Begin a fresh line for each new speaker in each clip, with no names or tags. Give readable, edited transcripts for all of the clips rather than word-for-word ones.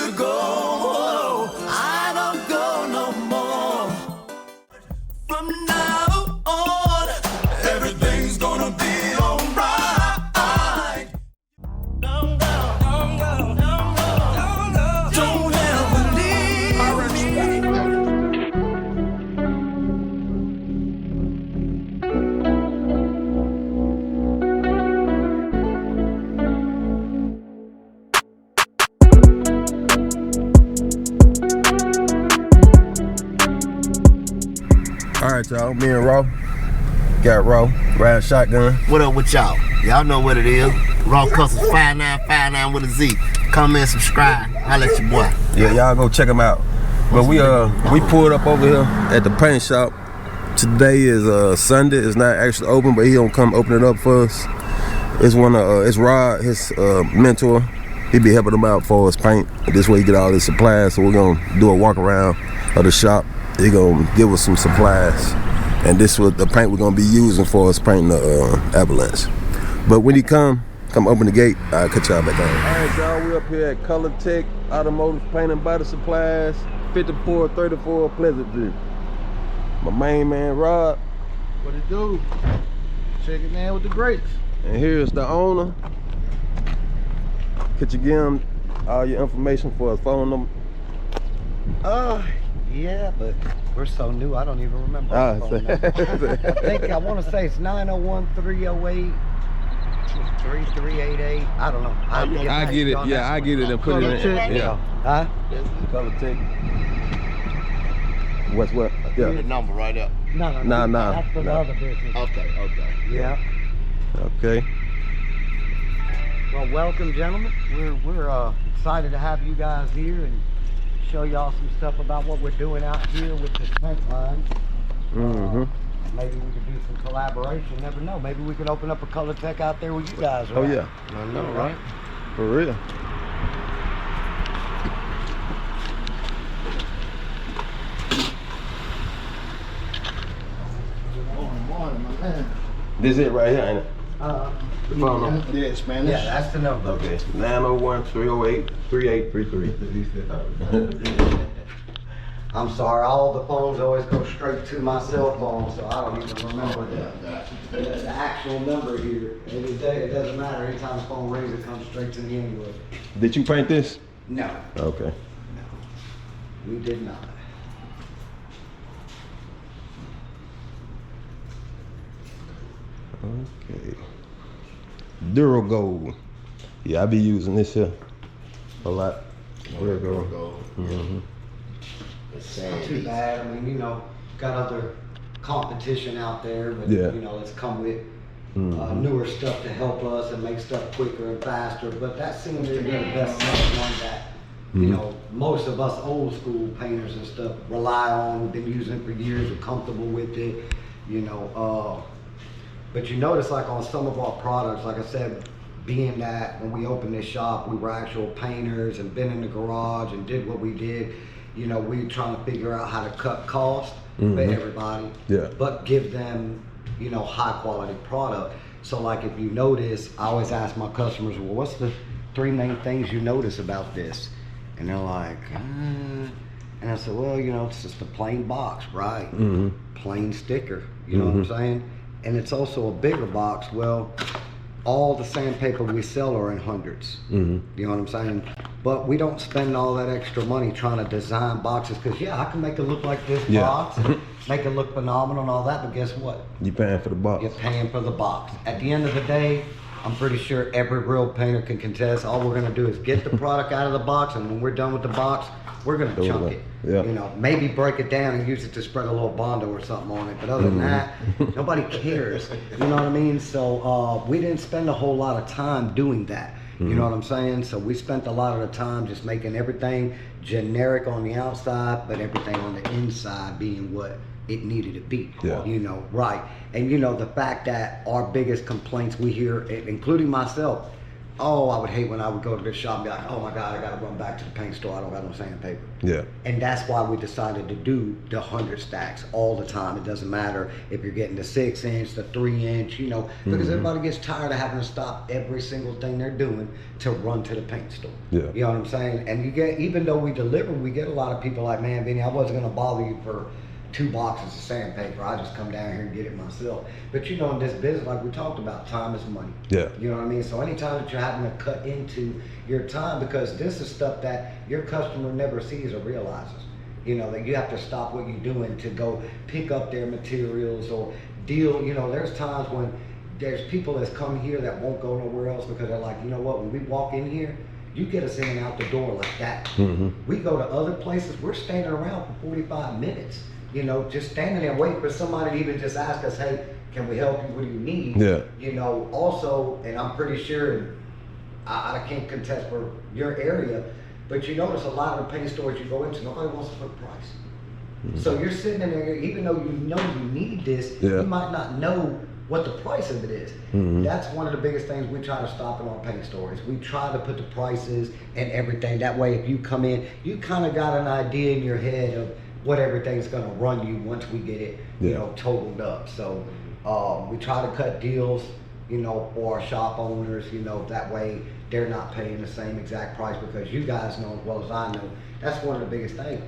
to go. I don't go no more. From now on, everything's gonna be alright. Don't go, don't go, don't go, don't go. Don't ever leave me.
All right, y'all. Me and Raw got Raw riding shotgun.
What up with y'all? Y'all know what it is. Raw Customs 5959 with a Z. Come in, subscribe. Holla at your boy.
Yeah, y'all go check them out. But we pulled up over here at the paint shop. Today is Sunday. It's not actually open, but he gonna come open it up for us. It's it's Rod, his mentor. He be helping him out for his paint. This way he get all his supplies. So we're gonna do a walk around of the shop. He gonna give us some supplies, and this was the paint we're gonna be using for us painting the ambulance. But when he come open the gate, I'll cut y'all back on. All right, y'all, we up here at Color Tech Automotive Paint and Body Supplies, 5434 Pleasantville. My main man, Rod.
What it do? Check it in with the greats.
And here's the owner. Could you give him all your information for his phone number?
Yeah, but we're so new, I don't even remember. Our phone number. I want to say it's 901-308-3388. I don't know.
I get it. Yeah, I get it and put it in. Yeah.
Huh?
Color Tech. What? Yeah.
The number right up.
No. That's for the other business.
Okay.
Yeah.
Okay.
Well, welcome, gentlemen. We're excited to have you guys here and show y'all some stuff about what we're doing out here with this paint line. Maybe we could do some collaboration. Never know. Maybe we could open up a Color Tech out there with you guys. Right?
Oh yeah.
I know, right?
For real.
Morning, my man.
This it right here, ain't it? The phone number.
Yeah, Spanish. Yeah, that's the number.
Okay. 901-308-3833.
I'm sorry, all the phones always go straight to my cell phone, so I don't even remember the actual number here. Any day, it doesn't matter. Anytime the phone rings, it comes straight to me anyway.
Did you paint this?
No.
Okay.
No. We did not.
Okay. Duro Gold. Yeah, I be using this here a lot. Duro Gold.
It's not too bad. I mean, got other competition out there, but
yeah.
Let's come with newer stuff to help us and make stuff quicker and faster. But that seems to be the best selling one that most of us old school painters and stuff rely on. We've been using it for years. We're comfortable with it. But you notice, like on some of our products, like I said, being that when we opened this shop, we were actual painters and been in the garage and did what we did. We were trying to figure out how to cut costs for everybody, but give them, high quality product. So like if you notice, I always ask my customers, well, what's the 3 main things you notice about this? And they're like, and I said, well, it's just a plain box, right? Plain sticker, you know what I'm saying? And it's also a bigger box. Well, all the sandpaper we sell are in hundreds. You know what I'm saying? But we don't spend all that extra money trying to design boxes, because I can make it look like this box and make it look phenomenal and all that, but guess what?
You're paying for the box.
You're paying for the box. At the end of the day, I'm pretty sure every real painter can contest. All we're gonna do is get the product out of the box, and when we're done with the box, we're gonna chunk it. Maybe break it down and use it to spread a little Bondo or something on it. But other than that, nobody cares. You know what I mean? So we didn't spend a whole lot of time doing that. You know what I'm saying? So we spent a lot of the time just making everything generic on the outside, but everything on the inside being what it needed to be. Right. And the fact that our biggest complaints we hear, including myself, Oh, I would hate when I would go to the shop and be like, oh my God, I got to run back to the paint store. I don't got no sandpaper.
Yeah.
And that's why we decided to do the 100 stacks all the time. It doesn't matter if you're getting the 6-inch, the 3-inch, you know, because everybody gets tired of having to stop every single thing they're doing to run to the paint store.
Yeah.
You know what I'm saying? And you get, even though we deliver, we get a lot of people like, man, Vinny, I wasn't going to bother you for 2 boxes of sandpaper. I just come down here and get it myself. But you know, in this business, like we talked about, time is money.
Yeah.
You know what I mean? So anytime that you're having to cut into your time, because this is stuff that your customer never sees or realizes. You know, that you have to stop what you're doing to go pick up their materials or deal. You know, there's times when there's people that's come here that won't go nowhere else because they're like, you know what, when we walk in here, you get us in and out the door like that. We go to other places, we're standing around for 45 minutes. You know, just standing there waiting for somebody to even just ask us, hey, can we help you? What do you need?
Yeah.
You know, also, and I'm pretty sure, I can't contest for your area, but you notice a lot of the paint stores you go into, nobody wants to put a price. So you're sitting in there, even though you know you need this, you might not know what the price of it is. That's one of the biggest things we try to stop in our paint stores. We try to put the prices and everything. That way, if you come in, you kind of got an idea in your head of what everything's gonna run you once we get it, you know, totaled up. So we try to cut deals, you know, for our shop owners, you know, that way they're not paying the same exact price, because you guys know as well as I know, that's one of the biggest things.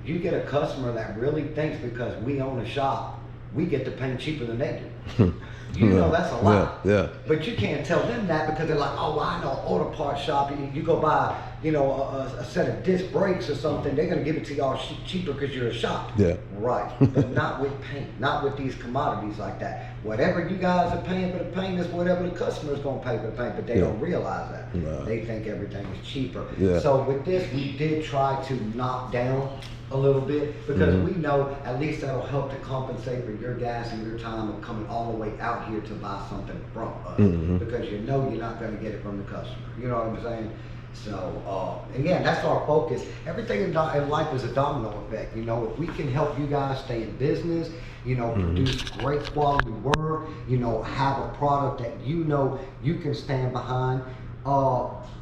You get a customer that really thinks because we own a shop, we get to paint cheaper than they do. You know that's a lot.
Yeah.
But you can't tell them that, because they're like, oh, well, I know auto parts shop. You go buy, you know, a set of disc brakes or something. They're gonna give it to y'all cheaper because you're a shop.
Yeah.
Right. But not with paint. Not with these commodities like that. Whatever you guys are paying for the paint is whatever the customer's gonna pay for the paint. But they don't realize that.
No.
They think everything is cheaper.
Yeah.
So with this, we did try to knock down a little bit, because we know at least that'll help to compensate for your gas and your time of coming all the way out here to buy something from us, because you know you're not going to get it from the customer. You know what I'm saying? So again, that's our focus. Everything in life is a domino effect. You know, if we can help you guys stay in business, you know, produce great quality work, you know, have a product that you know you can stand behind,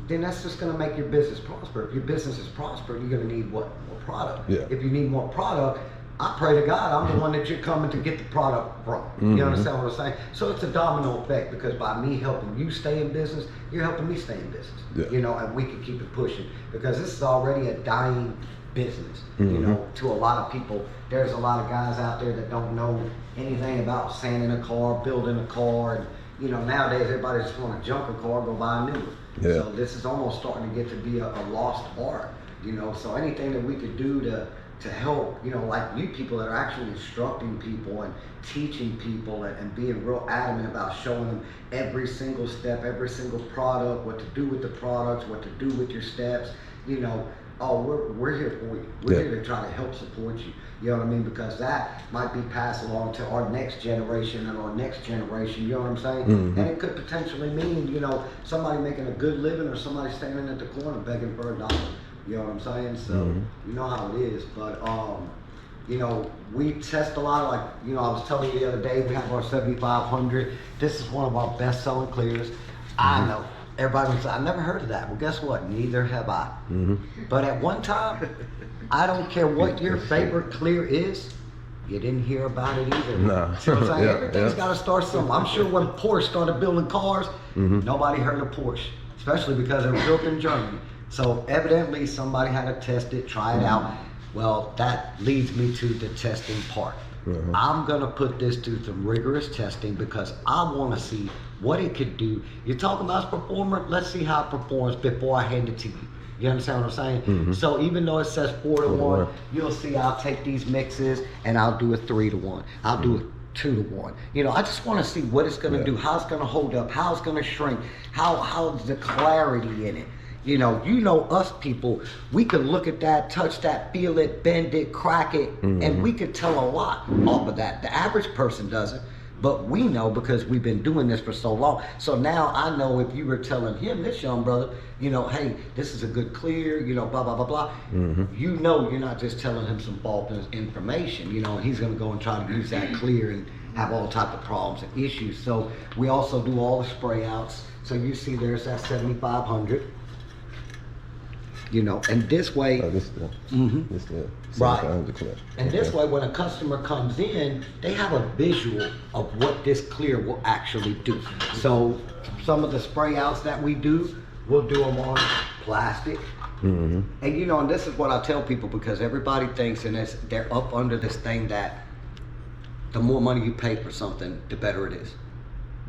then that's just going to make your business prosper. If your business is prosper, you're going to need what? More product.
Yeah.
If you need more product, I pray to God I'm the one that you're coming to get the product from. You understand what I'm saying? So it's a domino effect, because by me helping you stay in business, you're helping me stay in business.
Yeah.
You know, and we can keep it pushing, because this is already a dying business. You know, to a lot of people. There's a lot of guys out there that don't know anything about sanding a car, building a car, and you know, nowadays everybody just want to junk a car, go buy a new one.
Yeah.
So this is almost starting to get to be a lost art, you know. So anything that we could do to help, you know, like you people that are actually instructing people and teaching people and being real adamant about showing them every single step, every single product, what to do with the products, what to do with your steps, you know. Oh, we're here for you. We're here to try to help support you. You know what I mean? Because that might be passed along to our next generation and our next generation. You know what I'm saying? And it could potentially mean, you know, somebody making a good living or somebody standing at the corner begging for $1. You know what I'm saying? So you know how it is. But you know, we test a lot of, like, you know, I was telling you the other day, we have our 7500. This is one of our best selling clears. I know. Everybody would say, I never heard of that. Well, guess what? Neither have I. But at one time, I don't care what your favorite clear is, you didn't hear about it either.
No.
See what I'm saying? Everything's got to start somewhere. I'm sure when Porsche started building cars, nobody heard of Porsche, especially because they were built in Germany. So evidently somebody had to test it, try it out. Well, that leads me to the testing part. I'm gonna put this through some rigorous testing, because I want to see what it could do. You're talking about its performer, let's see how it performs before I hand it to you. You understand what I'm saying? So even though it says 4-to-1, you'll see I'll take these mixes and I'll do a 3-to-1. I'll do a 2-to-1. You know, I just want to see what it's gonna do, how it's gonna hold up, how it's gonna shrink, how's the clarity in it. You know us people, we could look at that, touch that, feel it, bend it, crack it, and we could tell a lot off of that. The average person doesn't, but we know because we've been doing this for so long. So now I know if you were telling him, this young brother, you know, hey, this is a good clear, you know, blah, blah, blah, blah. You know you're not just telling him some false information, you know, and he's gonna go and try to use that clear and have all type of problems and issues. So we also do all the spray outs. So you see there's that 7500. You know, and this way,
this the
right.
7,500 clip.
And this way, when a customer comes in, they have a visual of what this clear will actually do. So some of the spray outs that we do, we'll do them on plastic. And you know, and this is what I tell people, because everybody thinks, and they're up under this thing that the more money you pay for something, the better it is.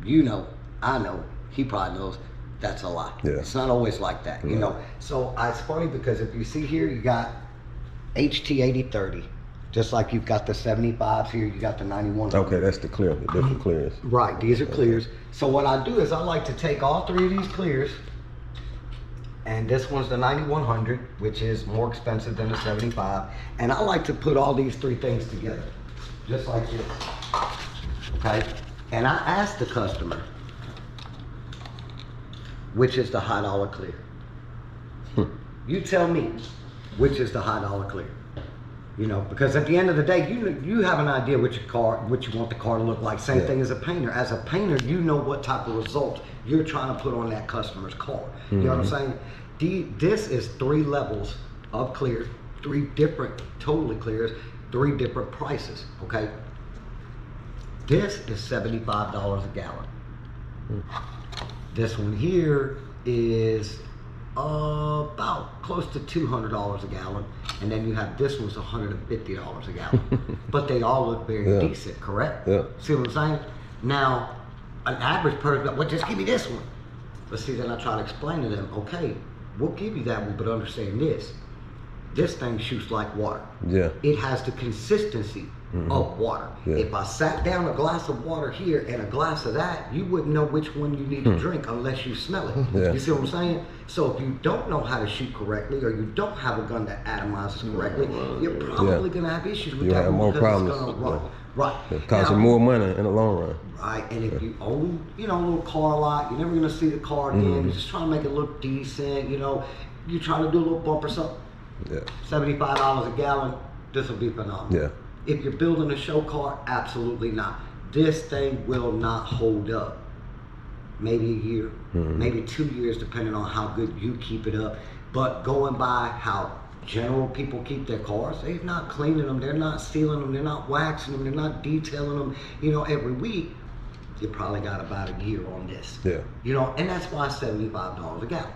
You know, I know, he probably knows, that's a lie.
Yeah.
It's not always like that, you know. So it's funny because if you see here, you got HT 8030, just like you've got the 75s here, you got the 9100.
Okay, that's the clear, the different clears.
Right, these are clears. So what I do is I like to take all three of these clears, and this one's the 9100, which is more expensive than the 75, and I like to put all these three things together, just like this. Okay, and I ask the customer, which is the high dollar clear? You tell me, which is the high dollar clear? You know, because at the end of the day, you have an idea what you want the car to look like. Same thing as a painter. As a painter, you know what type of result you're trying to put on that customer's car. You know what I'm saying? This is 3 levels of clear, 3 different totally clears, 3 different prices. Okay, this is $75 a gallon. This one here is about close to $200 a gallon, and then you have this one's $150 a gallon. But they all look very decent, correct?
Yeah.
See what I'm saying? Now, an average person, well, just give me this one. But see, then I try to explain to them, okay, we'll give you that one, but understand this. This thing shoots like water.
Yeah.
It has the consistency of water.
Yeah.
If I sat down a glass of water here and a glass of that, you wouldn't know which one you need to drink unless you smell it.
Yeah.
You see what I'm saying? So if you don't know how to shoot correctly, or you don't have a gun that atomizes correctly, you're probably going to have issues with
You'll
that
have
one
more
because it's
problems.
gonna run. Right.
It costs you
Now,
more money in the long run.
right, and if you own, you know, a little car lot, you're never gonna see the car again. You're just trying to make it look decent, you know. You're trying to do a little bump or something.
Yeah.
$75 a gallon, this will be phenomenal.
Yeah.
If you're building a show car, absolutely not. This thing will not hold up. Maybe a year, maybe 2 years, depending on how good you keep it up. But going by how general people keep their cars, they're not cleaning them, they're not sealing them, they're not waxing them, they're not detailing them, you know, every week. You probably got about a year on this.
Yeah.
You know, and that's why $75 a gallon.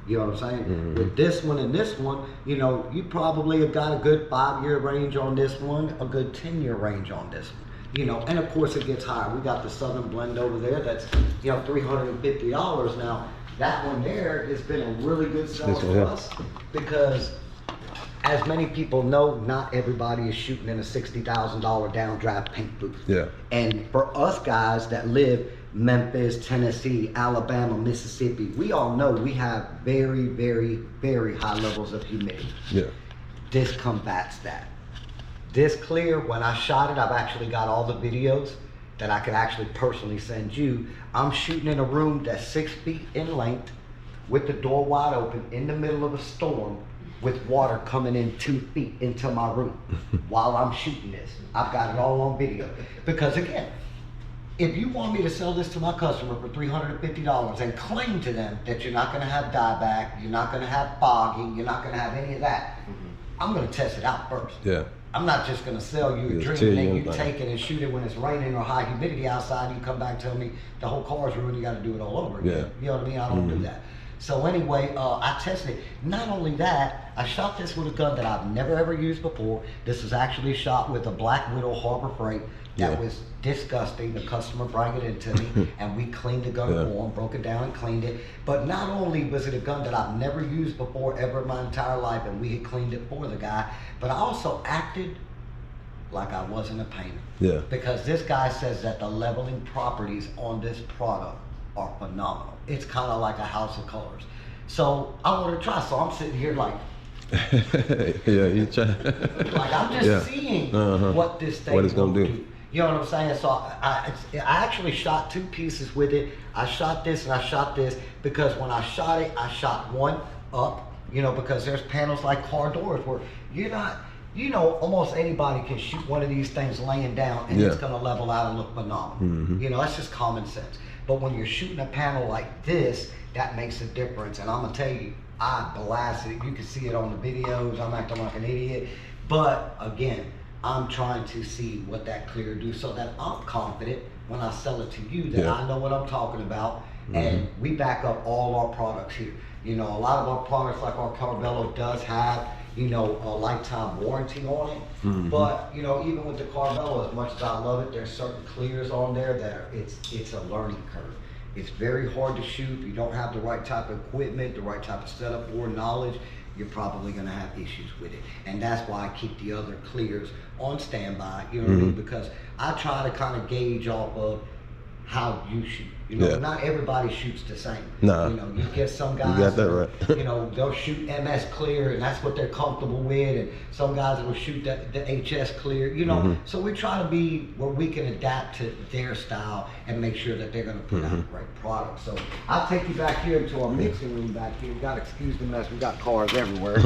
You know what I'm saying? With this one and this one, you know, you probably have got a good 5-year range on this one, a good 10-year range on this one. You know, and of course it gets higher. We got the Southern Blend over there that's, you know, $350 now. That one there has been a really good seller for us because, as many people know, not everybody is shooting in a $60,000 downdraft paint booth.
Yeah.
And for us guys that live Memphis, Tennessee, Alabama, Mississippi, we all know we have very, very, very high levels of humidity.
Yeah.
This combats that. This clear, when I shot it, I've actually got all the videos that I could actually personally send you. I'm shooting in a room that's 6 feet in length with the door wide open in the middle of a storm with water coming in 2 feet into my room while I'm shooting this. I've got it all on video. Because again, if you want me to sell this to my customer for $350 and claim to them that you're not gonna have dieback, you're not gonna have fogging, you're not gonna have any of that, I'm gonna test it out first.
Yeah.
I'm not just gonna sell you a
Just
dream
tell
and
you
then you
anything.
take it and shoot it when it's raining or high humidity outside and you come back and tell me the whole car's ruined, you gotta do it all over again.
Yeah.
You know what I mean? I don't do that. So anyway, I tested it. Not only that, I shot this with a gun that I've never ever used before. This was actually shot with a Black Widow Harbor Freight that was disgusting. The customer brought it into me and we cleaned the gun for him, broke it down and cleaned it. But not only was it a gun that I've never used before ever in my entire life and we had cleaned it for the guy, but I also acted like I wasn't a painter.
Yeah.
Because this guy says that the leveling properties on this product are phenomenal. It's kind of like a house of colors. So I wanted to try. So I'm sitting here like,
Yeah, you try.
like I'm just seeing what this thing
What it's gonna
will
do.
You know what I'm saying? So I actually shot 2 pieces with it. I shot this and I shot this because when I shot it, I shot one up, you know, because there's panels like car doors where you're not, you know, almost anybody can shoot one of these things laying down and it's gonna level out and look phenomenal. You know, that's just common sense. But when you're shooting a panel like this, that makes a difference. And I'm gonna tell you, I blast it. You can see it on the videos. I'm acting like an idiot. But again, I'm trying to see what that clear do so that I'm confident when I sell it to you that I know what I'm talking about. And we back up all our products here. You know, a lot of our products, like our Carbello, does have, you know, a lifetime warranty on it. But, you know, even with the Carbello, as much as I love it, there's certain clears on there that it's a learning curve. It's very hard to shoot. If you don't have the right type of equipment, the right type of setup or knowledge, you're probably gonna have issues with it. And that's why I keep the other clears on standby, you know what I mean? Because I try to kind of gauge off of how you shoot. You know, not everybody shoots the same.
Nah.
You know, you get some guys,
You got that right.
you know, they'll shoot MS clear and that's what they're comfortable with. And some guys will shoot the HS clear, you know. So we try to be where we can adapt to their style and make sure that they're gonna put out a great product. So I'll take you back here to our mixing room back here. You gotta excuse the mess, we got cars everywhere.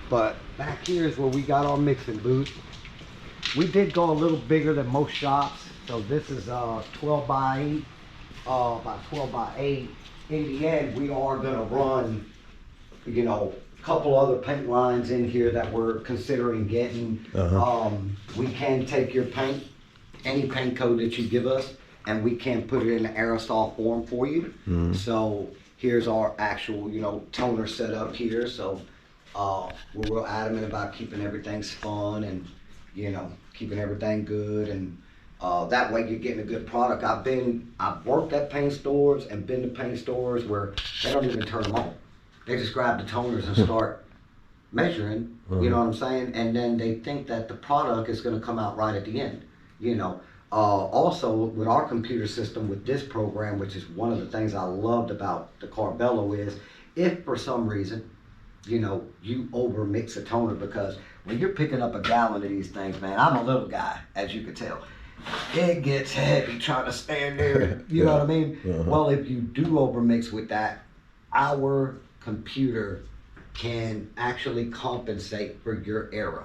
But back here is where we got our mixing booth. We did go a little bigger than most shops. So this is 12 by 8, about 12 by 8. In the end, we are gonna run, you know, a couple other paint lines in here that we're considering getting. We can take your paint, any paint code that you give us, and we can put it in an aerosol form for you. So here's our actual, you know, toner set up here. So we're real adamant about keeping everything spun and, you know, keeping everything good, and that way you're getting a good product. I've worked at paint stores and been to paint stores where they don't even turn them on. They just grab the toners and start measuring, you know what I'm saying? And then they think that the product is gonna come out right at the end, you know. Also with our computer system with this program, which is one of the things I loved about the Carbello, is if for some reason, you know, you over mix a toner, because when you're picking up a gallon of these things, man, I'm a little guy, as you can tell. It gets heavy trying to stand there, you know what I mean? Well, if you do over mix with that, our computer can actually compensate for your error.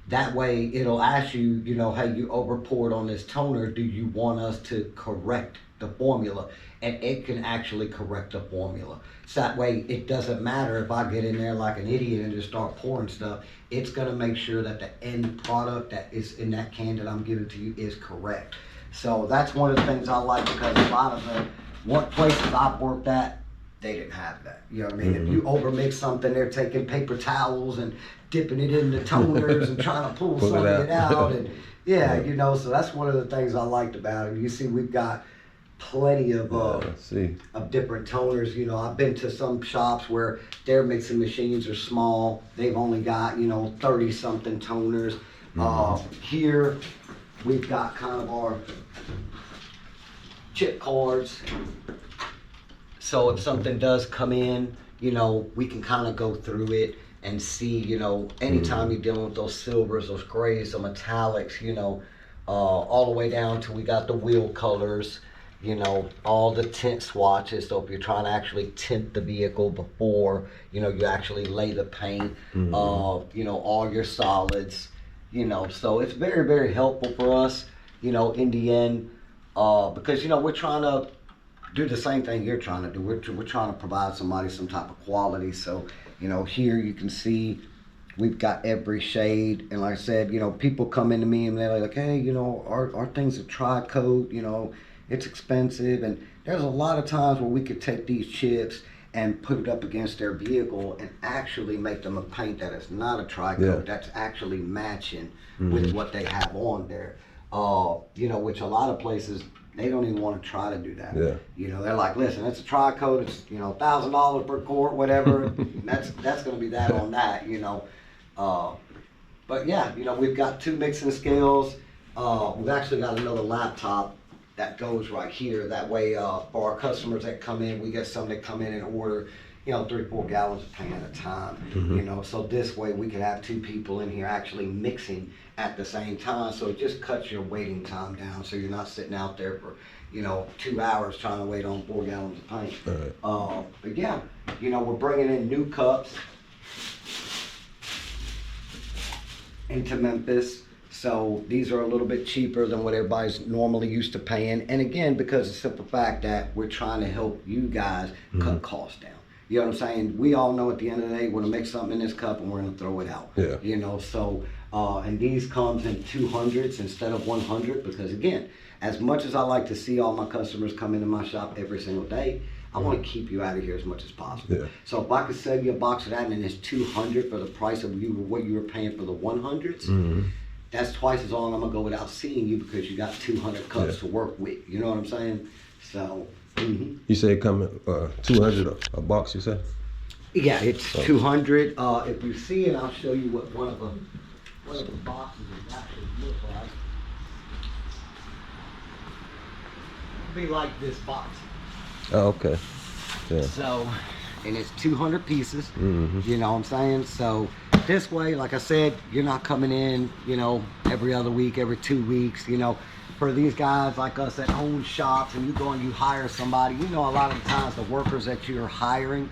That way it'll ask you, you know, hey, you over poured on this toner, do you want us to correct the formula? And it can actually correct the formula. So that way it doesn't matter if I get in there like an idiot and just start pouring stuff. It's gonna make sure that the end product that is in that can that I'm giving to you is correct. So that's one of the things I like, because a lot of the places I've worked at, they didn't have that. You know what I mean? If you overmix something, they're taking paper towels and dipping it in the toners and trying to pull some of it out. And you know, so that's one of the things I liked about it. You see, we've got plenty of different toners. You know, I've been to some shops where their mixing machines are small. They've only got, you know, 30 something toners. Here we've got kind of our chip cards. So if something does come in, you know, we can kind of go through it and see, you know, anytime you're dealing with those silvers, those grays, the metallics, you know, all the way down to we got the wheel colors, you know, all the tint swatches. So if you're trying to actually tint the vehicle before, you know, you actually lay the paint, you know, all your solids, you know. So it's very, very helpful for us, you know, in the end, because, you know, we're trying to do the same thing you're trying to do. We're trying to provide somebody some type of quality. So, you know, here you can see we've got every shade. And like I said, you know, people come into me and they're like, hey, you know, our thing's a tri-coat, you know, it's expensive. And there's a lot of times where we could take these chips and put it up against their vehicle and actually make them a paint that is not a tri-coat, that's actually matching with what they have on there. You know, which a lot of places, they don't even want to try to do that. You know, they're like, listen, it's a tri-coat, it's, you know, $1,000 per quart, whatever. that's going to be that on that, you know. But yeah, you know, we've got 2 mixing scales. We've actually got another laptop that goes right here. That way, for our customers that come in, we get some that come in and order, you know, 3-4 gallons of paint at a time. You know, so this way we can have 2 people in here actually mixing at the same time. So it just cuts your waiting time down. So you're not sitting out there for, you know, 2 hours trying to wait on 4 gallons of paint. But yeah, you know, we're bringing in new cups. into Memphis. So these are a little bit cheaper than what everybody's normally used to paying. And again, because of the simple fact that we're trying to help you guys cut costs down. You know what I'm saying? We all know at the end of the day, we're gonna make something in this cup and we're gonna throw it out.
Yeah.
You know, so, and these comes in 200s instead of 100, because again, as much as I like to see all my customers come into my shop every single day, I want to keep you out of here as much as possible.
Yeah.
So if I could sell you a box of that and it's 200 for the price of what you were paying for the 100s, that's twice as long I'm gonna go without seeing you because you got 200 cups to work with. You know what I'm saying? So.
You say it come 200 a box, you said?
Yeah, it's 200. If you see it, I'll show you what one of the boxes is actually look like. It'll be like this box.
Oh, okay. Yeah.
So, and it's 200 pieces. You know what I'm saying? So this way, like I said, you're not coming in, you know, every other week, every 2 weeks, you know. For these guys like us that own shops and you go and you hire somebody, you know, a lot of the times the workers that you're hiring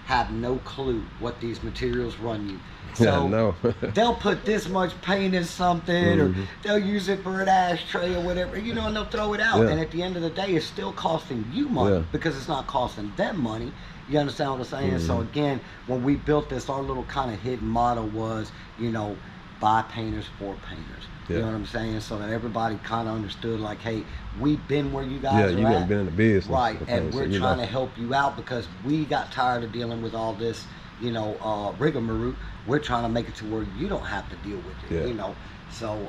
have no clue what these materials run you. So
no.
they'll put this much paint in something or they'll use it for an ashtray or whatever, you know, and they'll throw it out.
Yeah.
And at the end of the day, it's still costing you money because it's not costing them money. You understand what I'm saying? So again, when we built this, our little kind of hidden motto was, you know, by painters for painters. You know what I'm saying? So that everybody kind of understood, like, hey, we've been where you guys are
you
at.
have been in the business.
Right,
Okay,
and we're
so
trying to help you out because we got tired of dealing with all this, you know, rigmarole. We're trying to make it to where you don't have to deal with it, you know. So,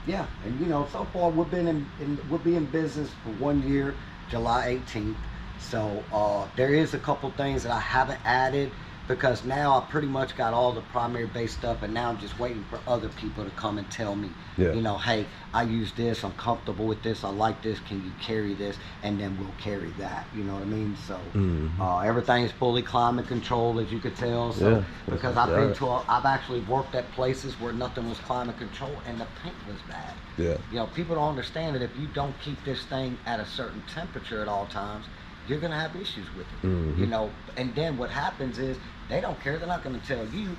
yeah, and, you know, so far we'll be in business for 1 year, July 18th. So, there is a couple things that I haven't added because now I pretty much got all the primary base stuff and now I'm just waiting for other people to come and tell me, you know, hey, I use this, I'm comfortable with this, I like this, can you carry this? And then we'll carry that, you know what I mean? So everything's fully climate controlled, as you could tell. So because I've actually worked at places where nothing was climate controlled and the paint was bad. You know, people don't understand that if you don't keep this thing at a certain temperature at all times, you're gonna have issues with it, you know. And then what happens is they don't care. They're not gonna tell you.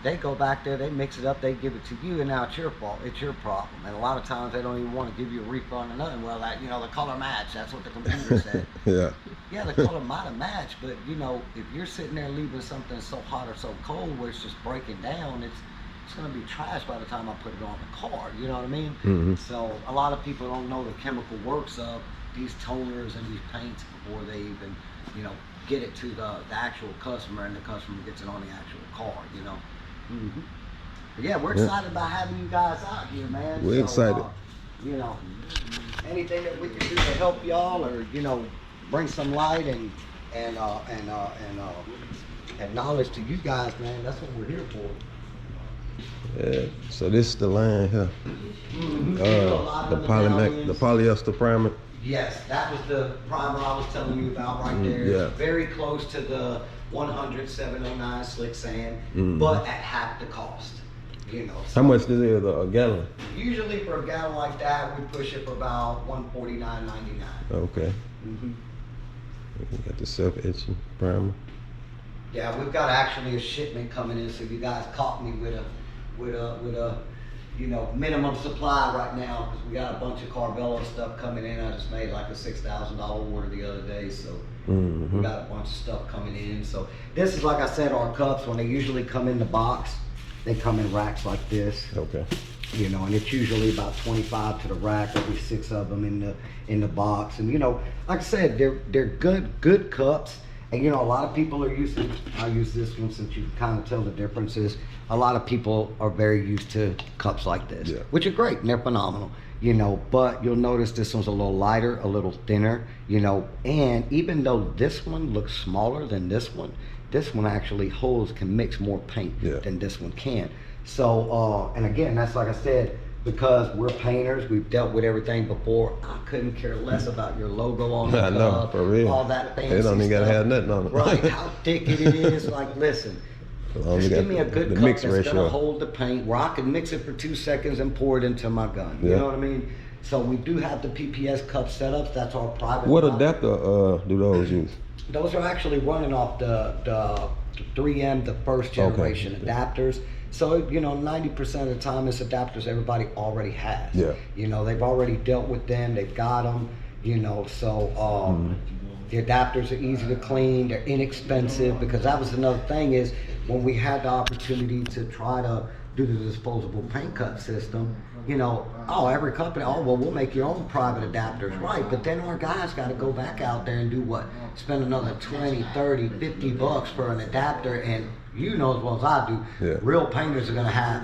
They go back there, they mix it up, they give it to you, and now it's your fault. It's your problem. And a lot of times they don't even want to give you a refund or nothing. Well, that, you know, the color match. That's what the computer said. Yeah, the color might have matched, but you know, if you're sitting there leaving something so hot or so cold where it's just breaking down, it's gonna be trash by the time I put it on the car. You know what I mean? So a lot of people don't know the chemical works of these toners and these paints before they even, you know, get it to the actual customer, and the customer gets it on the actual car, you know. But yeah, we're excited about having you guys out here, man.
We're excited.
You know, anything that we can do to help y'all, or you know, bring some light and knowledge to you guys, man. That's what we're here for.
Yeah. So this is the line here. The polyester primer.
Yes, that was the primer I was telling you about right there.
Yeah.
Very close to the 100 709 slick sand, but at half the cost. You know. So
how much is it a gallon?
usually for a gallon like that, we push it for about $149.99.
Okay. We got the self-etching primer.
Yeah, we've got actually a shipment coming in, so you guys caught me with a you know, minimum supply right now because we got a bunch of Carvello stuff coming in. I just made like a $6,000 order the other day, so we got a bunch of stuff coming in. So this is, like I said, our cups. When they usually come in the box, they come in racks like this.
Okay.
You know, and it's usually about 25 to the rack. There'll be 6 of them in the box, and you know, like I said, they're good cups. And you know, a lot of people are using, I'll use this one since you can kind of tell the differences. A lot of people are very used to cups like this, which are great and they're phenomenal, you know, but you'll notice this one's a little lighter, a little thinner, you know, and even though this one looks smaller than this one actually can mix more paint than this one can. So, and again, that's like I said, because we're painters, we've dealt with everything before. I couldn't care less about your logo on the cup,
for real.
all that fancy
They don't even gotta
stuff.
have nothing on it.
Right, how thick it is. Like, listen, just give me a good cup
mix
that's
ratio.
gonna hold the paint where I can mix it for 2 seconds and pour it into my gun. You know what I mean? So we do have the PPS cup setups. That's our private.
What
line.
adapter do those use?
Those are actually running off the 3M, the first generation adapters. So, you know, 90% of the time it's adapters everybody already has.
Yeah.
You know, they've already dealt with them, they've got them, you know, so the adapters are easy to clean, they're inexpensive, because that was another thing is when we had the opportunity to try to do the disposable paint cut system, you know, every company, well, we'll make your own private adapters, right? But then our guys got to go back out there and do what? Spend another 20, 30, 50 bucks for an adapter, and you know as well as I do, real painters are going to have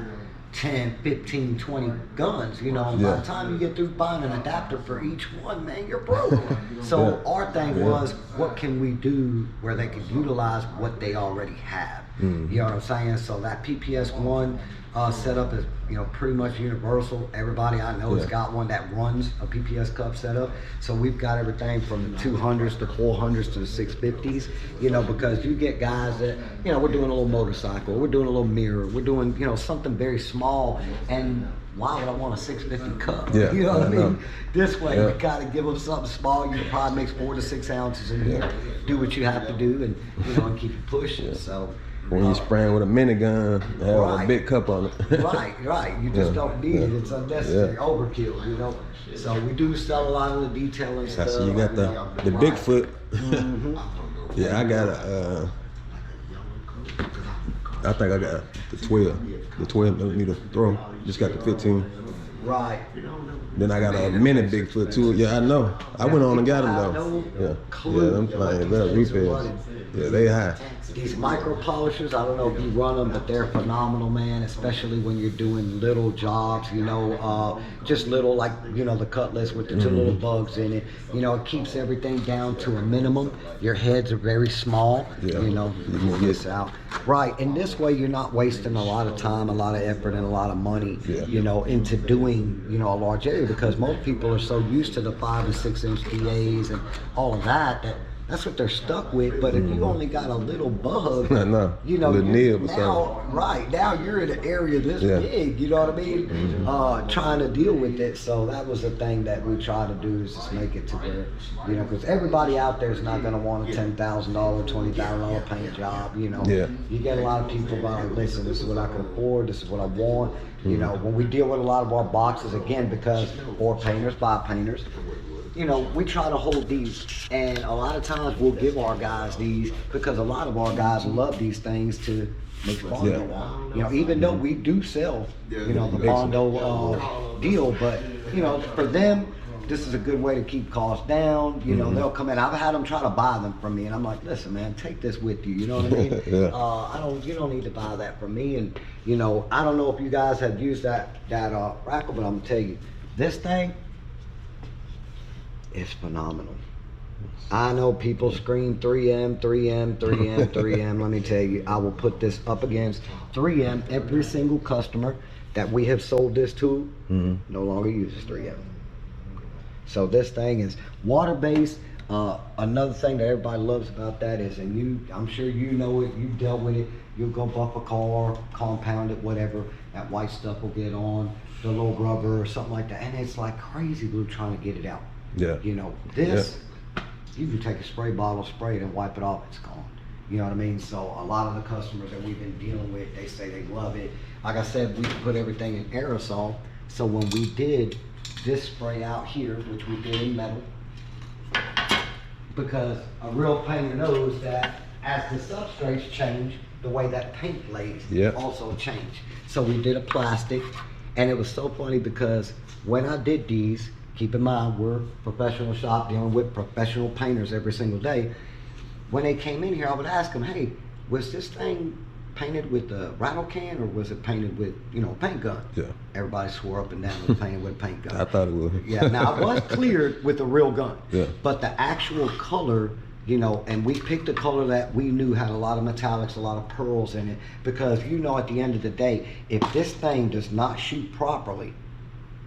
10, 15, 20 guns, you know, and by the time you get through buying an adapter for each one, man, you're broke. So our thing was, what can we do where they could utilize what they already have? You know what I'm saying? So that PPS-1 setup is, you know, pretty much universal. Everybody I know has got one that runs a PPS cup setup. So we've got everything from the 200s to 400s to the 650s, you know, because you get guys that, you know, we're doing a little motorcycle, we're doing a little mirror, we're doing, you know, something very small, and why would I want a 650 cup? You know what I mean? This way, we gotta give them something small. You can probably mix 4 to 6 ounces in here, do what you have to do, and, you know, and keep it pushing. So
when you're spraying with a minigun, have a big cup on it.
right. You just don't need it. It's unnecessary overkill, you know. So we do sell a lot of the detailing stuff.
So you got the Bigfoot. Yeah, I got a. I think I got the 12 millimeter throw. Just got the 15.
Right.
Then I got a mini Bigfoot too. Yeah, I know. I went on and got them though. Yeah, I'm playing that repairs. Yeah, they high.
These micro polishers, I don't know if you run them, but they're phenomenal, man, especially when you're doing little jobs, you know, just little, like, you know, the Cutlass with the 2 little bugs in it. You know, it keeps everything down to a minimum. Your heads are very small, you know, you can get this out. Right, and this way you're not wasting a lot of time, a lot of effort, and a lot of money, you know, into doing, you know, a large area, because most people are so used to the 5 and 6 inch DAs and all of that that's what they're stuck with. But if you only got a little bug, you know, now you're in an area this big, you know what I mean? Trying to deal with it. So that was the thing that we try to do, is just make it to where, you know, because everybody out there is not going to want a $10,000, $20,000 paint job, you know. You get a lot of people like, listen, this is what I can afford, this is what I want. You know, when we deal with a lot of our boxes, again, because for painters, by painters, you know, we try to hold these, and a lot of times we'll give our guys these because a lot of our guys love these things to make Bondo on. You know, even though we do sell, you know, the Bondo deal, but, you know, for them, this is a good way to keep costs down. You know, they'll come in. I've had them try to buy them from me, and I'm like, listen, man, take this with you. You know what I mean? You don't need to buy that from me. And, you know, I don't know if you guys have used that rackle, but I'm gonna tell you, this thing, it's phenomenal. I know people scream 3M, 3M, 3M, 3M. Let me tell you, I will put this up against 3M. Every single customer that we have sold this to no longer uses 3M. So this thing is water-based. Another thing that everybody loves about that is, and I'm sure you know it, you've dealt with it, you'll go buff a car, compound it, whatever, that white stuff will get on, the little rubber or something like that, and it's like crazy glue trying to get it out. You know, this, you can take a spray bottle, spray it, and wipe it off, it's gone. You know what I mean? So a lot of the customers that we've been dealing with, they say they love it. Like I said, we put everything in aerosol, so when we did this spray out here, which we did in metal, because a real painter knows that as the substrates change, the way that paint lays also change. So we did a plastic, and it was so funny because when I did these, keep in mind, we're a professional shop dealing with professional painters every single day. When they came in here, I would ask them, hey, was this thing painted with a rattle can, or was it painted with, you know, a paint gun? Everybody swore up and down it was painted with a paint gun.
I thought it was.
Now it was cleared with a real gun. But the actual color, you know, and we picked a color that we knew had a lot of metallics, a lot of pearls in it, because, you know, at the end of the day, if this thing does not shoot properly,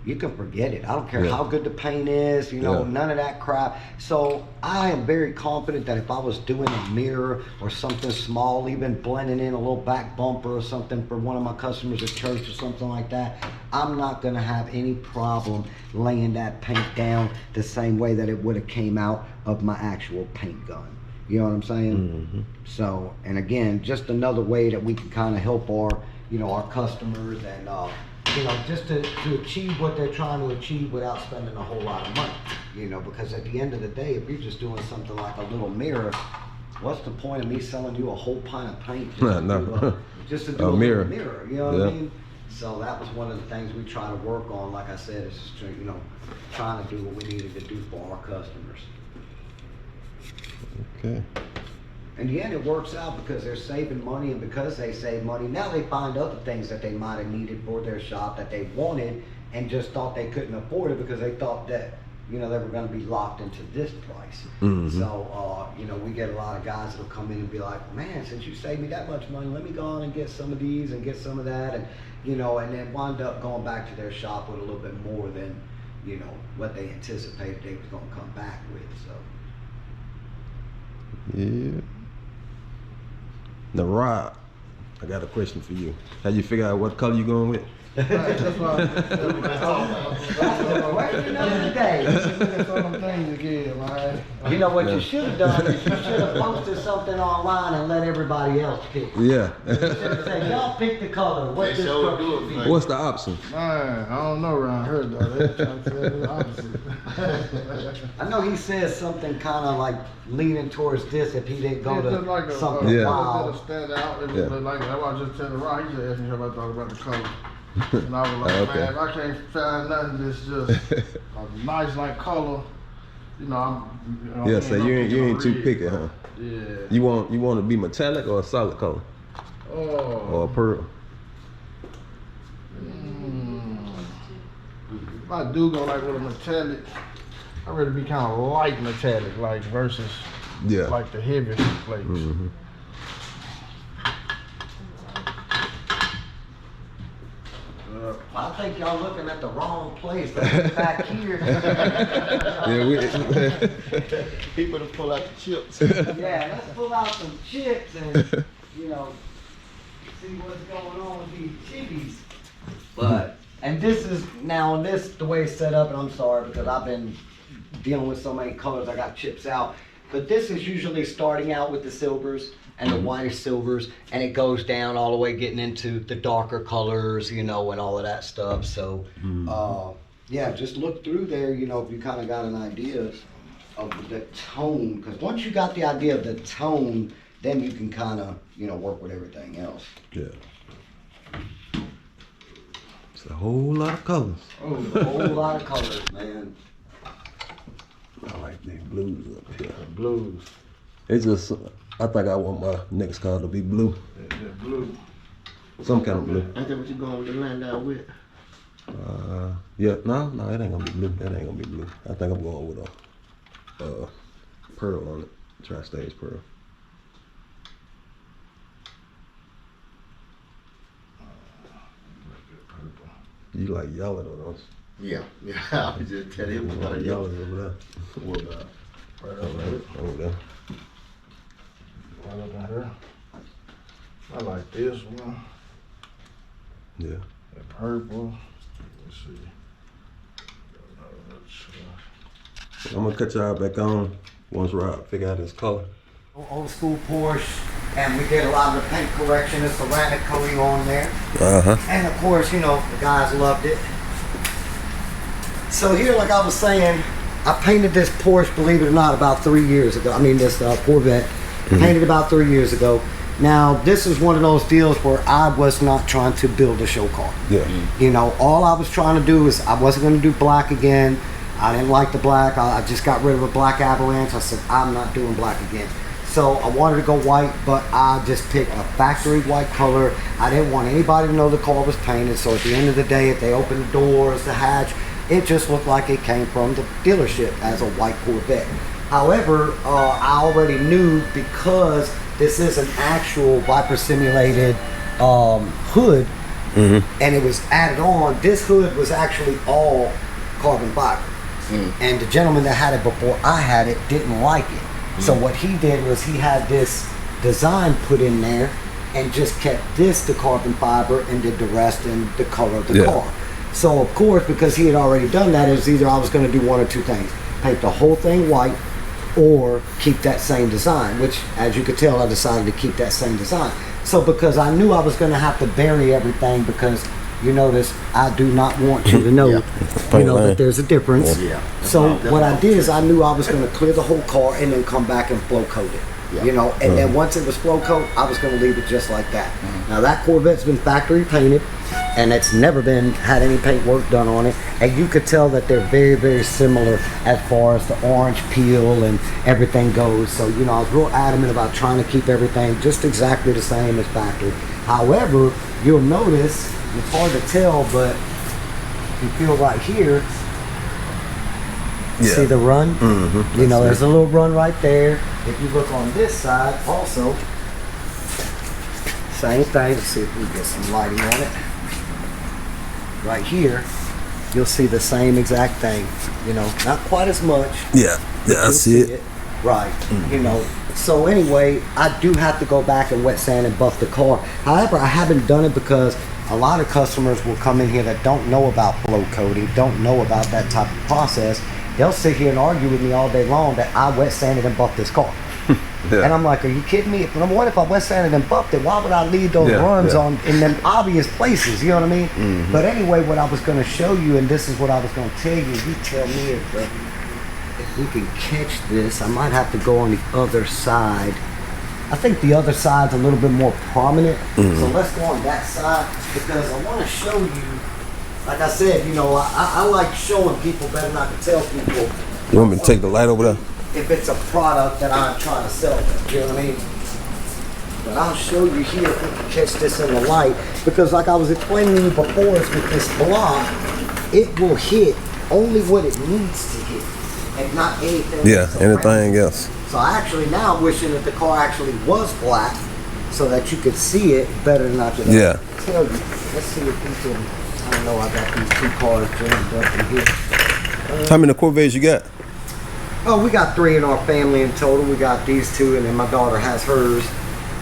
you can forget it. I don't care how good the paint is, you know, none of that crap. So I am very confident that if I was doing a mirror or something small, even blending in a little back bumper or something for one of my customers at church or something like that, I'm not gonna have any problem laying that paint down the same way that it would have came out of my actual paint gun. You know what I'm saying? So, and again, just another way that we can kind of help our, you know, our customers and, you know, just to achieve what they're trying to achieve without spending a whole lot of money, you know, because at the end of the day, if you're just doing something like a little mirror, what's the point of me selling you a whole pint of paint just to do a
mirror.
Mirror, you know what I mean? So that was one of the things we try to work on. Like I said, it's just, you know, trying to do what we needed to do for our customers.
Okay.
In the end, it works out because they're saving money, and because they save money, now they find other things that they might have needed for their shop that they wanted and just thought they couldn't afford it because they thought that, you know, they were going to be locked into this price. So, you know, we get a lot of guys that'll come in and be like, man, since you saved me that much money, let me go on and get some of these and get some of that, and you know, and then wind up going back to their shop with a little bit more than, you know, what they anticipated they was going to come back with. So.
Yeah. Now, Rob, I got a question for you. How you figure out what color you going with?
That's why
That's the question of the day.
that's all them things again, man.
You know what you should have done is you should have posted something online and let everybody else pick.
Yeah.
You should have said, y'all pick the color. What
They
this
sure
color
do
should
it,
be.
What's the option?
Man, I don't know around here though. They trying to tell me the opposite.
I know he says something kind of like leaning towards this if he didn't go
It's just
to
like a,
something
Yeah.
wild.
stand out. It
Yeah.
look like that's why I just tell the Rock. He just asked me what I thought about the color. And I was like,
Okay.
man, if I can't find nothing that's just a nice like color, you know, I'm.
Yeah, so you ain't too picky, huh?
Yeah.
You want to be metallic or a solid color?
Oh.
Or a pearl?
If I do go like with a metallic, I'd rather be kind of light metallic, like versus
Yeah.
like the heavy flakes.
I think y'all looking at the wrong place. Let's get back here.
Yeah,
People to pull out the chips.
Yeah, let's pull out some chips and, you know, see what's going on with these chibis. But, and this is, now this, the way it's set up, and I'm sorry because I've been dealing with so many colors, I got chips out. But this is usually starting out with the silvers and the whiter silvers, and it goes down all the way getting into the darker colors, you know, and all of that stuff. So, yeah, just look through there, you know, if you kind of got an idea of the tone, because once you got the idea of the tone, then you can kind of, you know, work with everything else.
Yeah. It's a whole lot of colors.
Oh, a whole lot of colors, man.
I like these blues up here.
Blues.
It's just, I think I want my next car to be blue.
Yeah, blue.
Some kind of blue.
Ain't that what you going with the line down with?
Yeah, no, it ain't gonna be blue. That ain't gonna be blue. I think I'm going with a pearl on it. Tri-stage pearl. You like yellow though, don't you?
Yeah. I was just telling him about it.
Yellow over there.
What about?
Right over there.
Over there.
Right over here. I like this one.
Yeah.
The purple. Let's see.
I'm gonna cut y'all back on once Rob figure out his color.
Old school Porsche, and we did a lot of the paint correction and ceramic coating on there. And of course, you know, the guys loved it. So here, like I was saying, I painted this Porsche, believe it or not, about 3 years ago. I mean, this Corvette, painted about 3 years ago. Now, this is one of those deals where I was not trying to build a show car.
Yeah.
You know, all I was trying to do is, I wasn't going to do black again. I didn't like the black. I just got rid of a black Avalanche. I said, I'm not doing black again. So I wanted to go white, but I just picked a factory white color. I didn't want anybody to know the car was painted. So at the end of the day, if they opened the doors, the hatch, it just looked like it came from the dealership as a white Corvette. However, I already knew, because this is an actual Viper simulated hood, and it was added on. This hood was actually all carbon fiber. And the gentleman that had it before I had it didn't like it. So what he did was he had this design put in there and just kept this the carbon fiber and did the rest in the color of the car. So of course, because he had already done that, it was either I was going to do one or two things: paint the whole thing white, or keep that same design, which, as you could tell, I decided to keep that same design. So because I knew I was going to have to bury everything, because you notice I do not want you to know, that there's a difference.
Yeah.
So what I did is I knew I was going to clear the whole car and then come back and flow coat it. And then once it was flow coat, I was going to leave it just like that. Now that Corvette's been factory painted, and it's never had any paint work done on it. And you could tell that they're very, very similar as far as the orange peel and everything goes. So, I was real adamant about trying to keep everything just exactly the same as factory. However, you'll notice, it's hard to tell, but you feel right here, see the run? There's a little run right there. If you look on this side also, same thing. Let's see if we get some lighting on it. Right here, you'll see the same exact thing. Not quite as much.
Yeah, I see it.
Right. So anyway, I do have to go back and wet sand and buff the car. However, I haven't done it because a lot of customers will come in here that don't know about flow coating, don't know about that type of process. They'll sit here and argue with me all day long that I wet sanded and buffed this car. And I'm like, are you kidding me? Number one, if I wet sanded and buffed it, why would I leave those runs on in them obvious places? You know what I mean? But anyway, what I was going to show you, and this is what I was going to tell you. You tell me if we can catch this. I might have to go on the other side. I think the other side's a little bit more prominent. So let's go on that side, because I want to show you. Like I said, I like showing people better than I can tell people.
You want me to take the light over there?
If it's a product that I'm trying to sell them, you know what I mean? But I'll show you here if we can catch this in the light, because like I was explaining to you before, is with this block, it will hit only what it needs to hit, and not anything
anything else.
So I actually now wishing that the car actually was black, so that you could see it better than I could tell you. Let's see if we can. I don't know. I got these two cars jammed up in here.
How many Corvettes you got?
Oh, we got 3 in our family in total. We got these 2, and then my daughter has hers.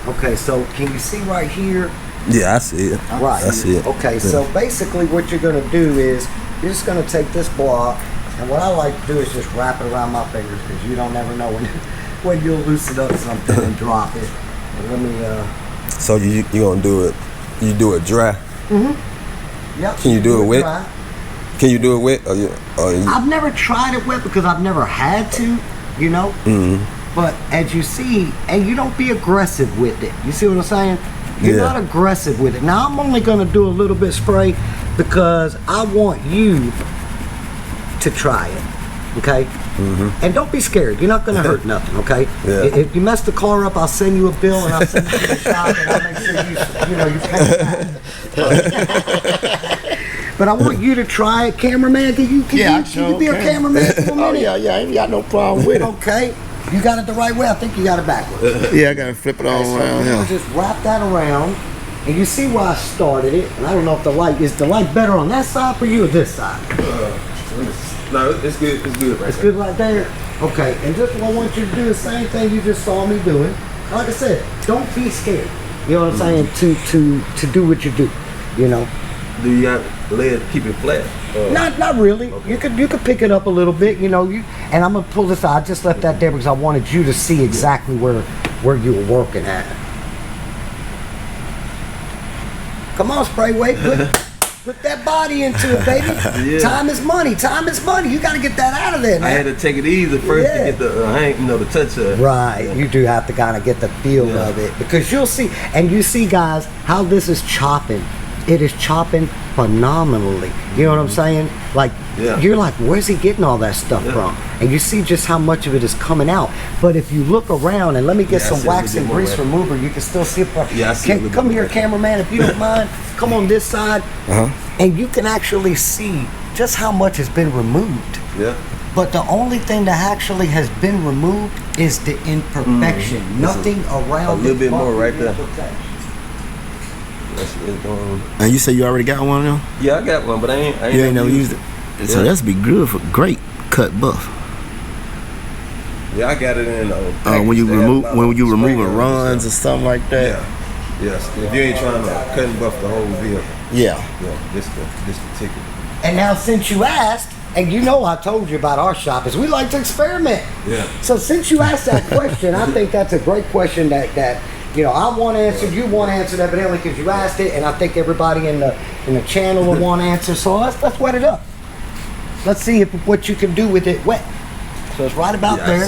Okay, so can you see right here?
Yeah, I see it.
Right.
I see it.
Okay, so basically what you're going to do is you're just going to take this block, and what I like to do is just wrap it around my fingers, because you don't never know when you'll loosen up something and drop it. And let me.
So you gonna do it? You do it dry?
Yep.
Can you do it wet?
Dry.
Can you do it wet? Or you...
I've never tried it wet because I've never had to, But as you see, and you don't be aggressive with it. You see what I'm saying? You're not aggressive with it. Now I'm only gonna do a little bit spray because I want you to try it. Okay? And don't be scared. You're not gonna hurt nothing. Okay? If you mess the car up, I'll send you a bill and I'll send you to the shop and I'll make sure you pay that. But I want you to try it, cameraman. Can you be a cameraman for a minute?
Oh yeah, I ain't got no problem with it.
Okay, you got it the right way. I think you got it backwards.
Yeah, I gotta flip it all around.
So just wrap that around, and you see where I started it. And I don't know if the light is better on that side for you or this side.
No, it's good. It's good right
It's good right there. Okay, and just what I want you to do the same thing you just saw me doing. Like I said, don't be scared. You know what I'm saying? To do what you do.
Do you got lead to keep it flat?
Not really. Okay. You could pick it up a little bit, and I'm gonna pull this out. I just left that there because I wanted you to see exactly where you were working at. Come on, SprayWay, put that body into it, baby. Time is money. Time is money. You got to get that out of there, man.
I had to take it easy first to get the the touch of it.
Right. You do have to kind of get the feel of it, because you'll see, and you see, guys, how this is chopping. It is chopping phenomenally. You know what I'm saying? Like, you're like, where's he getting all that stuff from? And you see just how much of it is coming out. But if you look around, and let me get some wax and grease remover, you can still see it. Come here, cameraman, if you don't mind. Come on this side. And you can actually see just how much has been removed. But the only thing that actually has been removed is the imperfection. Nothing around
a little bit more right there.
And you say you already got one of them?
Yeah, I got one, but I ain't
never used it. So that's be good for great cut buff.
Yeah, I got it in.
When you remove runs or something like that.
Yes. If you ain't trying to cut and buff the whole vehicle.
Yeah.
This particular.
And now, since you asked, And you know I told you about our shop is we like to experiment.
Yeah.
So since you asked that question, I think that's a great question that you know, I want answered, you want answered evidently because you asked it, and I think everybody in the channel will want answers. So let's wet it up. Let's see what you can do with it wet. So it's right about there.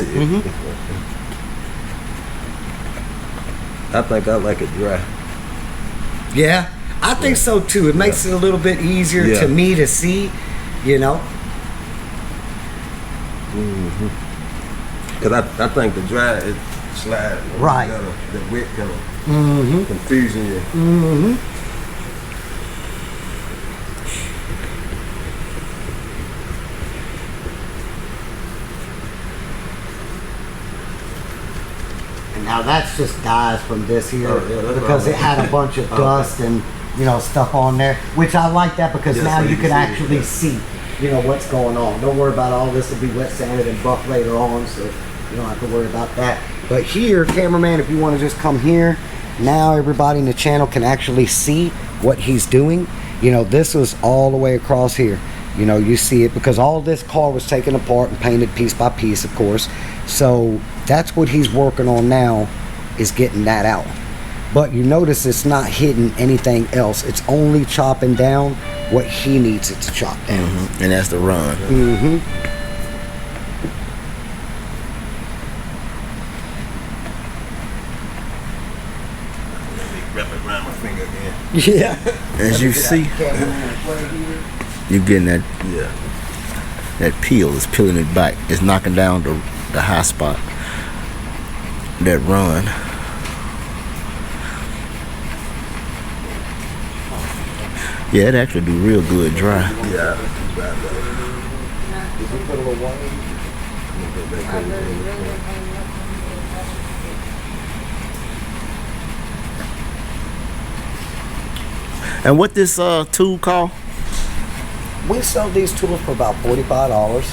I think I like it dry.
Yeah, I think so too. It makes it a little bit easier to me to see, you know.
Cause I think the dry it slide
right.
The wet kind of confusing you.
And now that's just dyes from this here because
right.
it had a bunch of dust and you know stuff on there, which I like that because now you can actually see. You know what's going on. Don't worry about all this will be wet sanded and buffed later on, so you don't have to worry about that. But here, cameraman, if you want to just come here, now everybody in the channel can actually see what he's doing. You know, this was all the way across here. You know, you see it because all this car was taken apart and painted piece by piece, of course. So that's what he's working on now, is getting that out. But you notice it's not hitting anything else. It's only chopping down what he needs it to chop down.
And that's the run.
Wrap it around my finger again.
Yeah.
As you see, you're getting that that peel is peeling it back. It's knocking down the high spot. That run. Yeah, it actually do real good dry.
Yeah.
And what this tool called?
We sell these tools for about $45.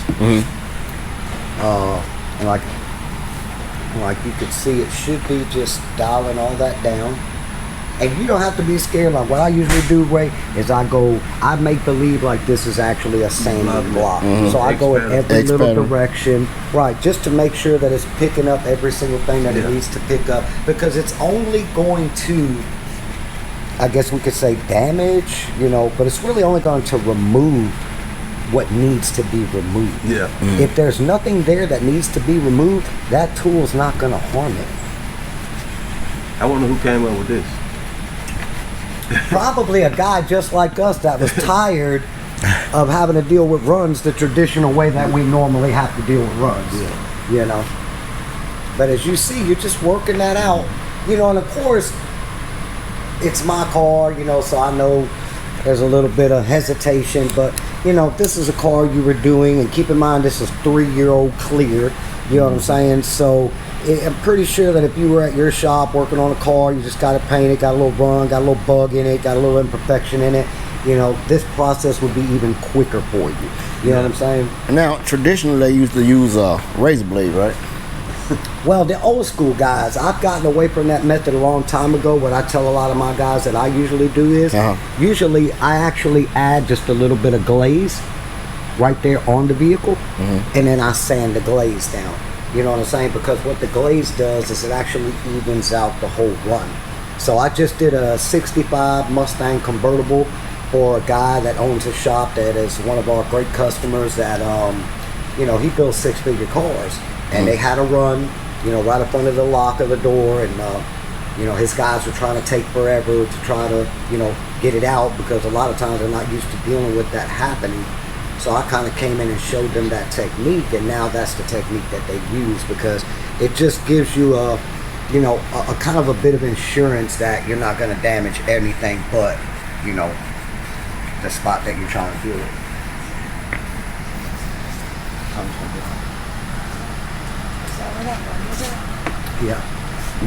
And like you can see, it should be just dialing all that down. And you don't have to be scared. Like what I usually do, Ray, is I make believe like this is actually a sanding block. So I go in every little direction, right, just to make sure that it's picking up every single thing that it needs to pick up, because it's only going to, I guess we could say, damage, you know, but it's really only going to remove what needs to be removed.
Yeah.
If there's nothing there that needs to be removed, that tool's not going to harm it.
I wonder who came up with this.
Probably a guy just like us that was tired of having to deal with runs the traditional way that we normally have to deal with runs. You know. But as you see, you're just working that out. You know, and of course, it's my car, you know, so I know there's a little bit of hesitation, but you know, this is a car you were doing, and keep in mind this is 3-year-old clear, you know what I'm saying? So I'm pretty sure that if you were at your shop working on a car, you just got it painted, got a little run, got a little bug in it, got a little imperfection in it, you know, this process would be even quicker for you. You know what I'm saying?
Now, traditionally they used to use a razor blade, right?
Well, the old school guys, I've gotten away from that method a long time ago. What I tell a lot of my guys that I usually do is, usually I actually add just a little bit of glaze right there on the vehicle, and then I sand the glaze down. You know what I'm saying? Because what the glaze does is it actually evens out the whole run. So I just did a 65 Mustang convertible for a guy that owns a shop that is one of our great customers that, you know, he builds 6-figure cars. And they had a run, you know, right up under the lock of the door, and you know, his guys were trying to take forever to try to, you know, get it out, because a lot of times they're not used to dealing with that happening. So I kind of came in and showed them that technique, and now that's the technique that they use, because it just gives you a, you know, a kind of a bit of insurance that you're not going to damage anything but, you know, the spot that you're trying to deal with. Yeah.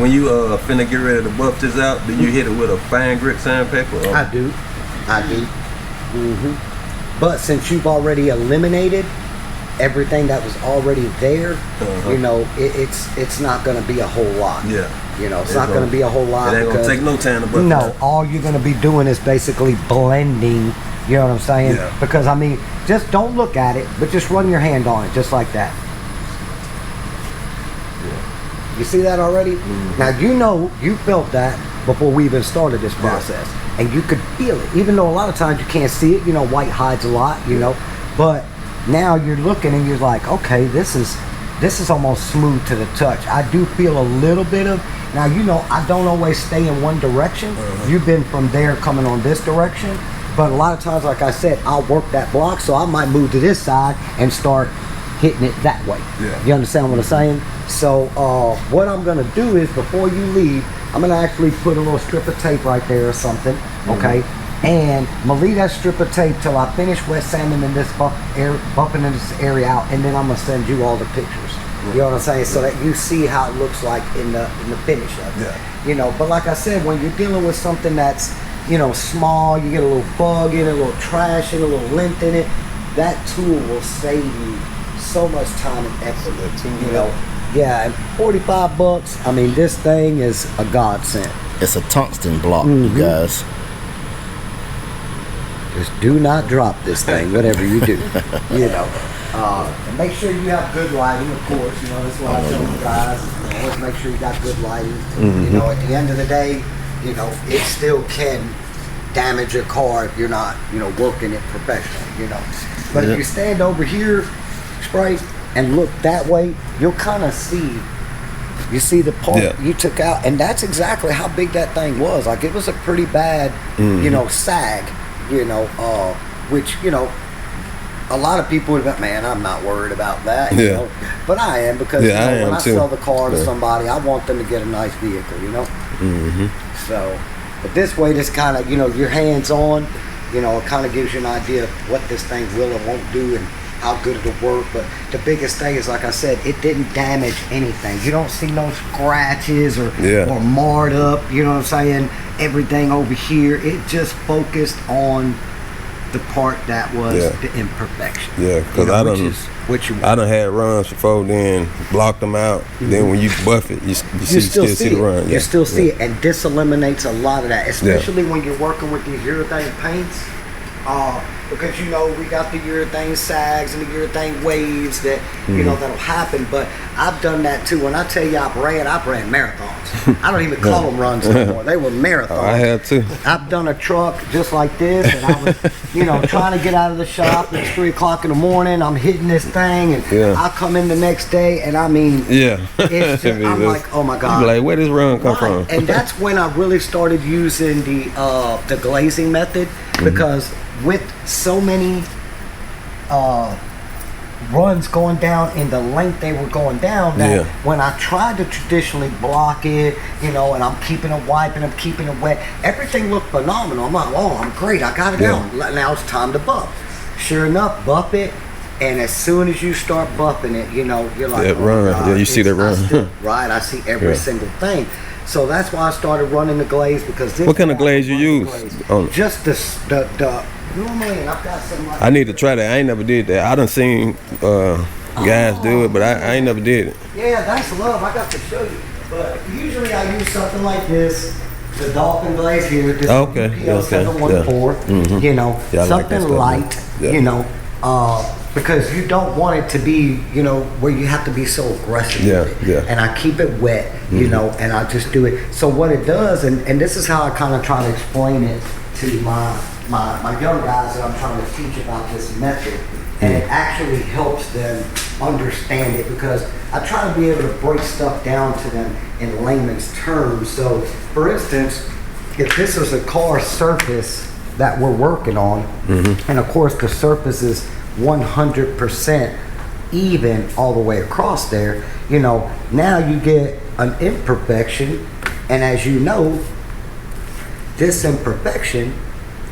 When you finna get ready to buff this out, do you hit it with a fine grit sandpaper? Or?
I do. But since you've already eliminated everything that was already there, you know, it's not going to be a whole lot.
Yeah.
You know, it's not going to be a whole lot.
It ain't going to take no time to buff it
No,
out.
all you're going to be doing is basically blending You know what I'm saying?
Yeah.
Because I mean, just don't look at it, but just run your hand on it, just like that. Yeah. You see that already? Now you know you felt that before we even started this process, and you could feel it. Even though a lot of times you can't see it, you know, white hides a lot, you know, but now you're looking and you're like, okay, this is almost smooth to the touch. I do feel a little bit of, now you know, I don't always stay in one direction. You've been from there coming on this direction, but a lot of times, like I said, I'll work that block, so I might move to this side and start hitting it that way.
Yeah.
You understand what I'm saying? So what I'm gonna do is, before you leave, I'm gonna actually put a little strip of tape right there or something, okay? And I'm gonna leave that strip of tape till I finish wet sanding in this bumping in this area out, and then I'm gonna send you all the pictures. You know what I'm saying? So that you see how it looks like in the finish of it.
Yeah.
You know, but like I said, when you're dealing with something that's, you know, small, you get a little bug in it, a little trash in it, a little lint in it, that tool will save you so much time and effort. You know, yeah, and 45 bucks. I mean, this thing is a godsend.
It's a tungsten block, you guys.
Just do not drop this thing, whatever you do. You know, and make sure you have good lighting, of course. You know, that's what I tell you guys. Always make sure you got good lighting. You know, at the end of the day, you know, it still can damage your car if you're not, you know, working it professionally. You know, but if you stand over here, Spray, and look that way, you'll kind of see. You see the part you took out, and that's exactly how big that thing was. Like, it was a pretty bad, you know, sag. You know, which, you know, a lot of people would have, man, I'm not worried about that, you know, but I am, because you know, when I sell the car to somebody, I want them to get a nice vehicle, you know. So, but this way, this kind of, you know, your hands on, you know, it kind of gives you an idea of what this thing will and won't do and how good it'll work. But the biggest thing is, like I said, it didn't damage anything. You don't see no scratches or marred up, you know what I'm saying? Everything over here, it just focused on the part that was the imperfection.
Yeah, because I done had runs before, then blocked them out. Then when you buff it, you still see the run.
You still see it, and this eliminates a lot of that, especially when you're working with these urethane paints. Because, you know, we got the urethane sags and the urethane waves that, you know, that'll happen. But I've done that too. When I tell you I ran marathons. I don't even call them runs anymore. They were marathons.
I had too.
I've done a truck just like this, and I was, you know, trying to get out of the shop. It's 3 o'clock in the morning. I'm hitting this thing, and I come in the next day, and I mean, it's just, I'm like, oh my God.
You like, where does run come from?
And that's when I really started using the glazing method, because with so many runs going down in the length they were going down, that when I tried to traditionally block it, you know, and I'm keeping it wiping, I'm keeping it wet, everything looked phenomenal. I'm like, oh, I'm great, I got it down. Now it's time to buff. Sure enough, buff it, and as soon as you start buffing it, you know, you're like,
run. You see that run.
I see every single thing. So that's why I started running the glaze, because this.
What kind of glaze you use?
Just the normally, and I've got some.
I need to try that. I ain't never did that. I done seen guys do it, but I ain't never did it.
Yeah, that's love. I got to show you. But usually I use something like this, the Dolphin glaze here. This PL714. You know, something light. You know, because you don't want it to be, you know, where you have to be so aggressive with it. And I keep it wet, you know, and I just do it. So what it does, and this is how I kind of try to explain it to my young guys that I'm trying to teach about this method, and it actually helps them understand it, because I try to be able to break stuff down to them in layman's terms. So, for instance, if this is a car surface that we're working on, and of course the surface is 100% even all the way across there, you know, now you get an imperfection, and as you know, this imperfection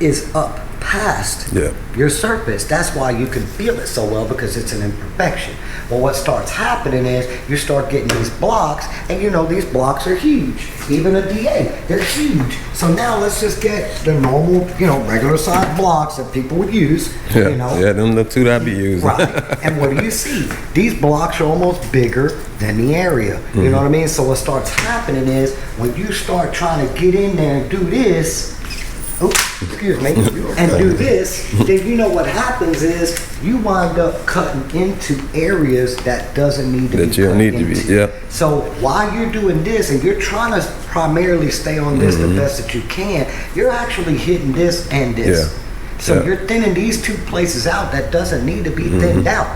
is up past your surface. That's why you can feel it so well, because it's an imperfection. Well, what starts happening is you start getting these blocks, and you know these blocks are huge. Even a DA, they're huge. So now let's just get the normal, you know, regular size blocks that people would use. You know,
them the two that I be using.
And what do you see? These blocks are almost bigger than the area. You know what I mean? So what starts happening is when you start trying to get in there and do this, excuse me, and do this, then you know what happens is you wind up cutting into areas that doesn't need to be
That you
cut
need to be,
into.
yeah.
So while you're doing this and you're trying to primarily stay on this the best that you can, you're actually hitting this and this.
Yeah.
So
Yeah.
you're thinning these two places out that doesn't need to be thinned out.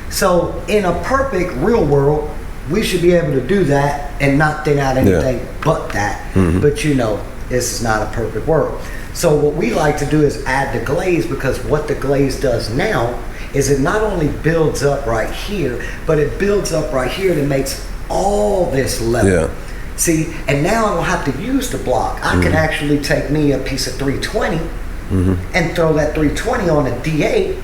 So in a perfect real world, we should be able to do that and not thin out anything but that. But you know, this is not a perfect world. So what we like to do is add the glaze, because what the glaze does now is it not only builds up right here, but it builds up right here and it makes all this level.
Yeah.
See, and now I don't have to use the block. I can actually take me a piece of 320 and throw that 320 on a D8.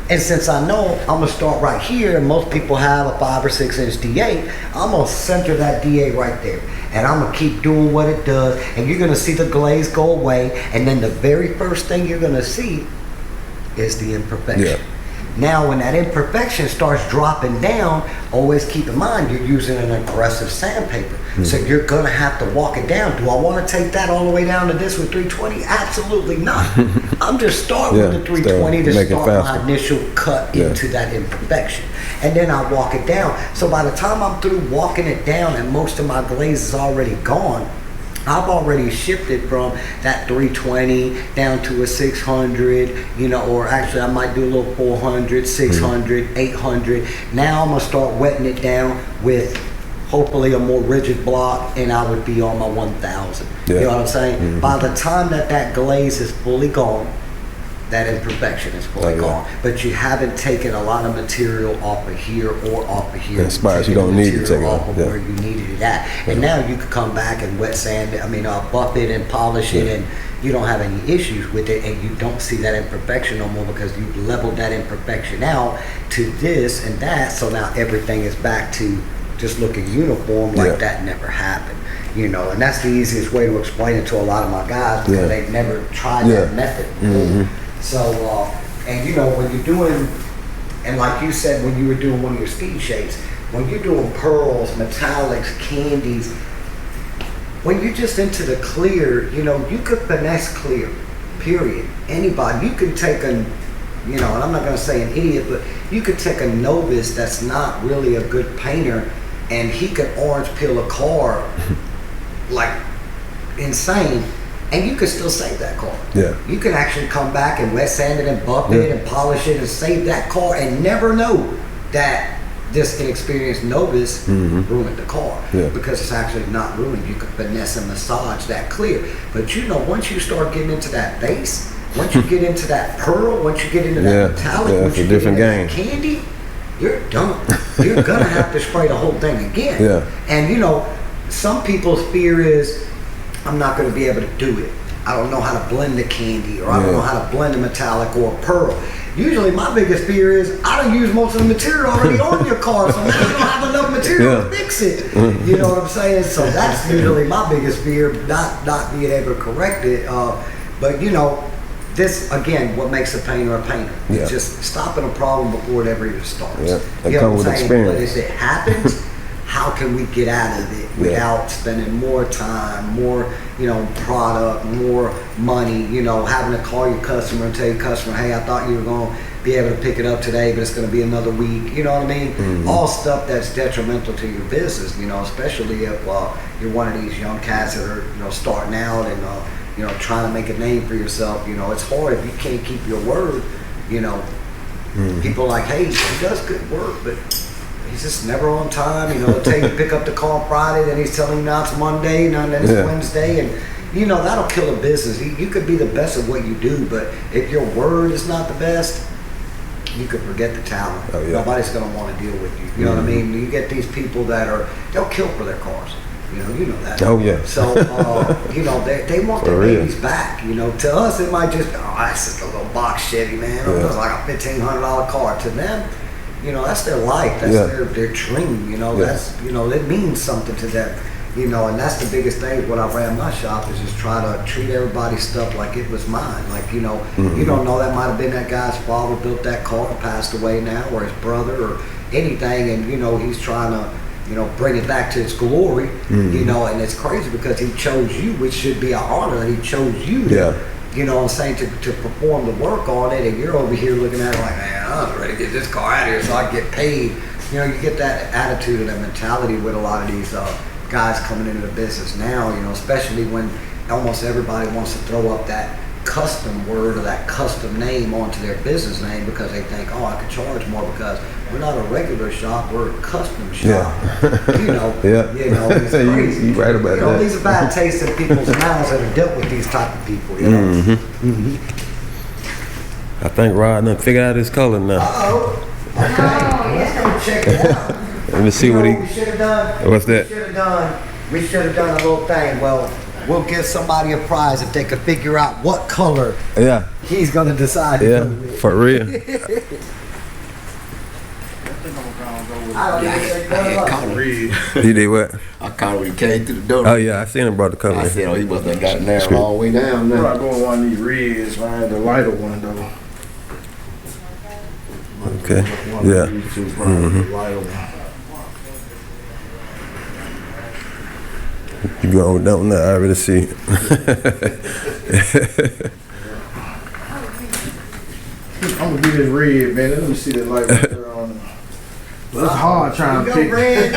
And since I know I'm gonna start right here, and most people have a 5 or 6 inch D8, I'm gonna center that D8 right there. And I'm gonna keep doing what it does, and you're gonna see the glaze go away, and then the very first thing you're gonna see is the imperfection.
Yeah.
Now, when that imperfection starts dropping down, always keep in mind you're using an aggressive sandpaper. So you're gonna have to walk it down. Do I wanna take that all the way down to this with 320? Absolutely not. I'm just starting with the 320 to
make it
start my
faster.
initial cut into that imperfection. And then I walk it down. So by the time I'm through walking it down and most of my glaze is already gone, I've already shifted from that 320 down to a 600, you know, or actually I might do a little 400, 600, 800. Now I'm gonna start wetting it down with hopefully a more rigid block, and I would be on my 1000.
Yeah.
You know what I'm saying? By the time that glaze is fully gone, that imperfection is fully gone. But you haven't taken a lot of material off of here or off of here.
In spots you
You've taken
don't need to
material
take it
off of
off,
where you needed it at. And now you can come back and wet sand it, buff it and polish it, and you don't have any issues with it, and you don't see that imperfection no more because you've leveled that imperfection out to this and that. So now everything is back to just looking uniform, like that never happened. You know, and that's the easiest way to explain it to a lot of my guys, because they've never tried that method before. So, and you know, when you're doing, and like you said, when you were doing one of your speed shapes, when you're doing pearls, metallics, candies, when you're just into the clear, you know, you could finesse clear, period. Anybody, you could take a, you know, and I'm not going to say an idiot, but you could take a novice that's not really a good painter, and he could orange peel a car like insane, and you could still save that car.
Yeah.
You can actually come back and wet sand it and buff it and polish it and save that car and never know that this inexperienced novice ruined the car, because it's actually not ruined. You can finesse and massage that clear. But you know, once you start getting into that base, once you get into that pearl, once you get into that metallic, once you get into that candy, you're done. You're gonna have to spray the whole thing again. And you know, some people's fear is, I'm not gonna be able to do it. I don't know how to blend the candy, or I don't know how to blend a metallic or a pearl. Usually my biggest fear is, I don't use most of the material already on your car, so now you don't have enough material to fix it. You know what I'm saying? So that's usually my biggest fear, not being able to correct it. But you know, this again, what makes a painter a painter? It's just stopping a problem before it ever even starts.
That
you know
comes
what
with
I'm saying? But
experience.
if it happens, how can we get out of it without spending more time, more, you know, product, more money, you know, having to call your customer and tell your customer, hey, I thought you were going to be able to pick it up today, but it's going to be another week. You know what I mean? All stuff that's detrimental to your business, you know, especially if you're one of these young cats that are, you know, starting out and, you know, trying to make a name for yourself. You know, it's hard if you can't keep your word, you know. People are like, hey, he does good work, but he's just never on time. You know, he'll tell you to pick up the car on Friday, then he's telling you now it's Monday, now then it's Wednesday, and you know, that'll kill a business. You could be the best at what you do, but if your word is not the best, you could forget the talent. Nobody's gonna want to deal with you. You know what I mean? You get these people that they'll kill for their cars. You know that.
Oh yeah.
So you know, they want their babies back. You know, to us it might just, that's just a little box Chevy, man. It's like a $1,500 car. To them, you know, that's their life. That's their dream. You know, that's, you know, it means something to them. You know, and that's the biggest thing. What I ran my shop is just try to treat everybody's stuff like it was mine. Like, you know, you don't know, that might have been that guy's father built that car and passed away now, or his brother, or anything, and you know, he's trying to, you know, bring it back to its glory. You know, and it's crazy because he chose you, which should be an honor, and he chose you to you know what I'm saying, to perform the work on it, and you're over here looking at it like, man, I'm ready to get this car out of here so I can get paid. You know, you get that attitude and that mentality with a lot of these guys coming into the business now, you know, especially when almost everybody wants to throw up that custom word or that custom name onto their business name because they think, oh, I could charge more because we're not a regular shop, we're a custom shop.
Yeah.
You know,
Yeah.
you know, it's crazy.
You right about
you know,
that.
these are bad tastes in people's mouths that have dealt with these type of people, you know.
I think Rod done figured out his color now.
Uh-oh. Okay, let's go check it out.
Let me see
You know
what he.
we should have done?
What's that?
We should have done a little thing. Well, we'll give somebody a prize if they can figure out what color
Yeah.
he's gonna decide to
Yeah.
go with.
For real.
I don't even
caught him.
You did what?
I caught him when he came through the door.
Oh yeah, I seen him brought the color.
I said, oh, he must have got narrowed all the way down
I'm
now.
not going one of these reds, man. The lighter one though.
Okay.
One
Yeah.
of these two, probably the lighter one.
You go on that one. I already see.
I'm gonna get this red, man. Let me see that light right there on it. Well, it's hard trying to
You
pick.
go red.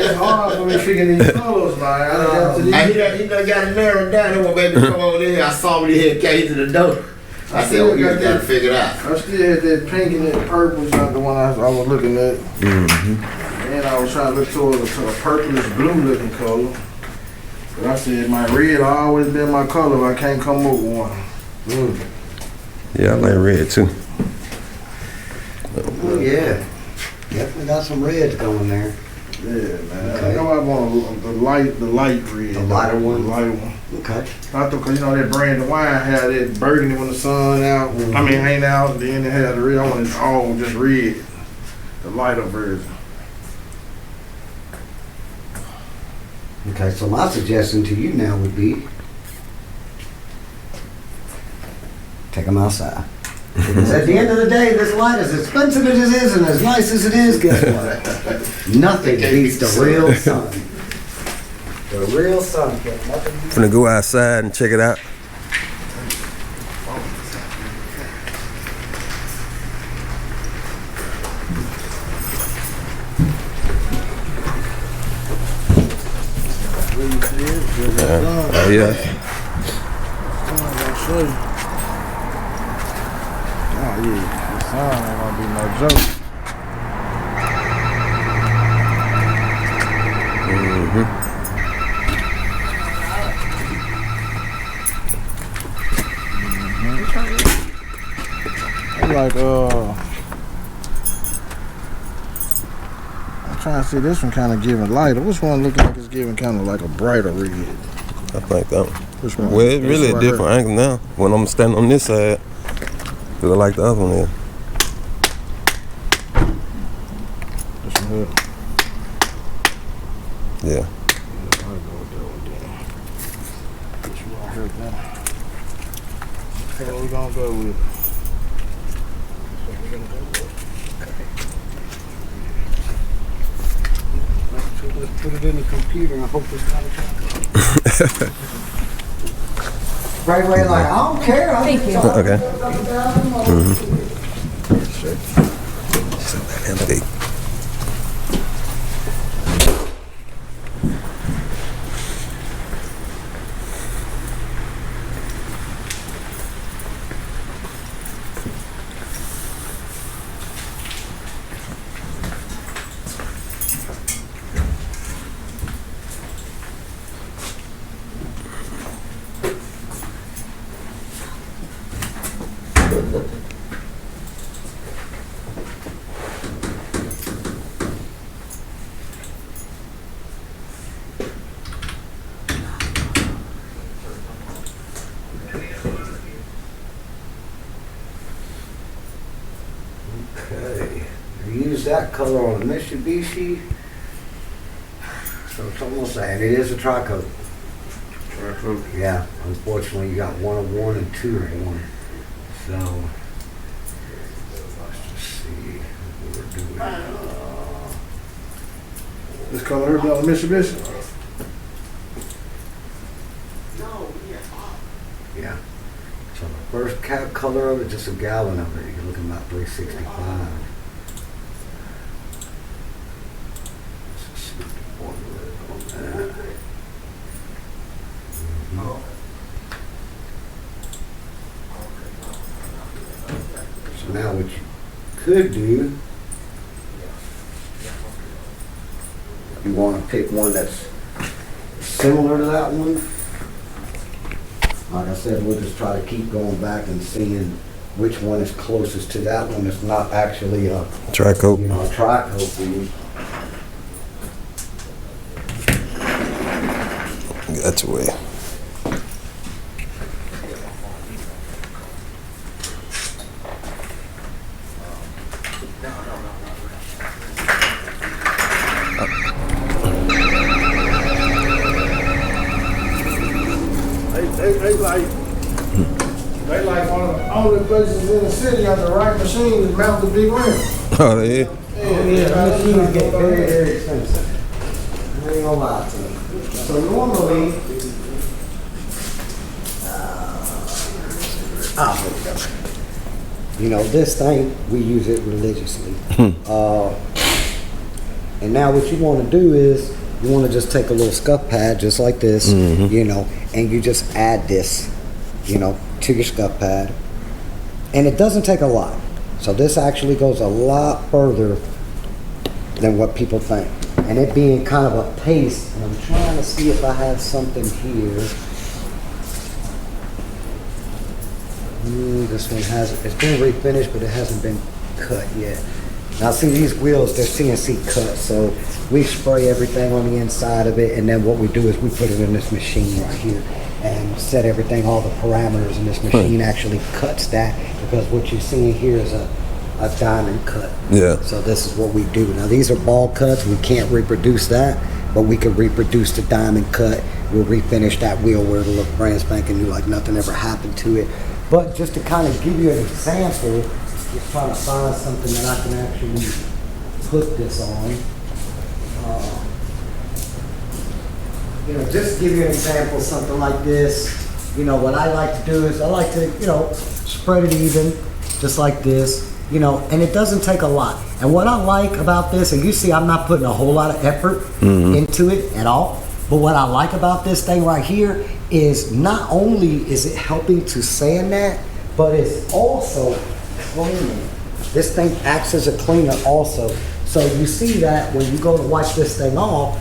It's hard for me picking these colors, man. I done got to these.
He done got it narrowed down. He won't be able to come over there. I saw when he had came to the door. I said, oh, you got to figure it out.
I still had that pink and that purple, not the one I was looking at. And I was trying to look towards a purplish blue looking color. But I said, my red always been my color, but I can't come up with one.
Yeah, I like red too.
Oh yeah, definitely got some reds going there.
Yeah, man.
Okay.
I know I want the light red.
The lighter one?
The lighter one.
Okay.
I thought, cause you know that brand of wine had that burgundy when the sun out. I mean, ain't out. Then it had the red. I want it all just red. The lighter version.
Okay, so my suggestion to you now would be take them outside. Because at the end of the day, this light, as expensive as it is and as nice as it is, guess what? Nothing beats the real sun. The real sun. Nothing beats
Finna go outside and check it out. Oh yeah.
Oh yeah, the sun ain't gonna be no joke. I'm like, I'm trying to see this one kind of giving lighter. Which one looking like it's giving kind of like a brighter red?
I think that one.
Which one?
Well, it's really
This
a
right
different angle now when I'm standing on this side. Cause I like the other one there.
here. This one here.
Yeah.
I'll go with that one then. Which one here then? What we gonna go with? That's what we gonna go with. Let's put it in the computer and hope it's not a chocolate.
SprayWay like, I don't care. Thank you.
Okay. Empty.
Okay. We use that color on the Mitsubishi. So it's almost saying it is a tri-coat.
Tri-coat.
Yeah, unfortunately you got 101 and 201. So let's just see what we're doing.
This color here be on the Mitsubishi?
Yeah. First cab color of it, just a gallon of it. You're looking about 365. So now what you could do, you want to pick one that's similar to that one. Like I said, we'll just try to keep going back and seeing which one is closest to that one. It's not actually a
Tri-coat.
a tri-coat for you.
That's the way.
They like one of the only places in the city got the right machine to mount the big rim.
Oh, yeah.
The machines get very, very expensive. I ain't gonna lie to you. So normally, you know, this thing, we use it religiously. And now what you want to do is, you want to just take a little scuff pad just like this, you know, and you just add this, you know, to your scuff pad. And it doesn't take a lot. So this actually goes a lot further than what people think. And it being kind of a paste, and I'm trying to see if I have something here. This one hasn't, it's been refinished, but it hasn't been cut yet. Now see these wheels, they're CNC cut, so we spray everything on the inside of it, and then what we do is we put it in this machine right here and set everything, all the parameters, and this machine actually cuts that, because what you're seeing here is a diamond cut.
Yeah.
So this is what we do. Now these are ball cuts, we can't reproduce that, but we can reproduce the diamond cut. We'll refinish that wheel where it'll look brand spanking new, like nothing ever happened to it. But just to kind of give you an example, just trying to find something that I can actually put this on. You know, just to give you an example, something like this. You know, what I like to do is I like to, you know, spread it even, just like this, you know, and it doesn't take a lot. And what I like about this, and you see I'm not putting a whole lot of effort into it at all, but what I like about this thing right here is not only is it helping to sand that, but it's also cleaning. This thing acts as a cleaner also. So you see that when you go to wipe this thing off,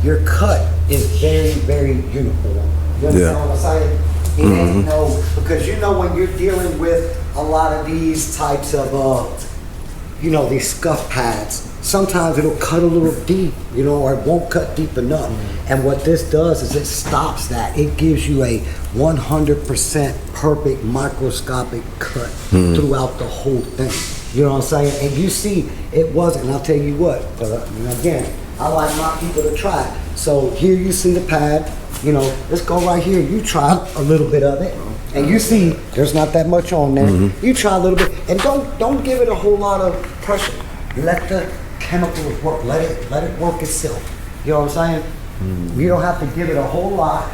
your cut is very, very uniform. You understand what I'm saying? It ain't no, because you know when you're dealing with a lot of these types of, you know, these scuff pads, sometimes it'll cut a little deep, you know, or it won't cut deep enough. And what this does is it stops that. It gives you a 100% perfect microscopic cut throughout the whole thing. You know what I'm saying? And you see, it wasn't, and I'll tell you what, but you know, again, I like my people to try it. So here you see the pad, you know, let's go right here. You try a little bit of it, and you see there's not that much on there. You try a little bit, and don't give it a whole lot of pressure. Let the chemicals work. Let it work itself. You know what I'm saying? You don't have to give it a whole lot,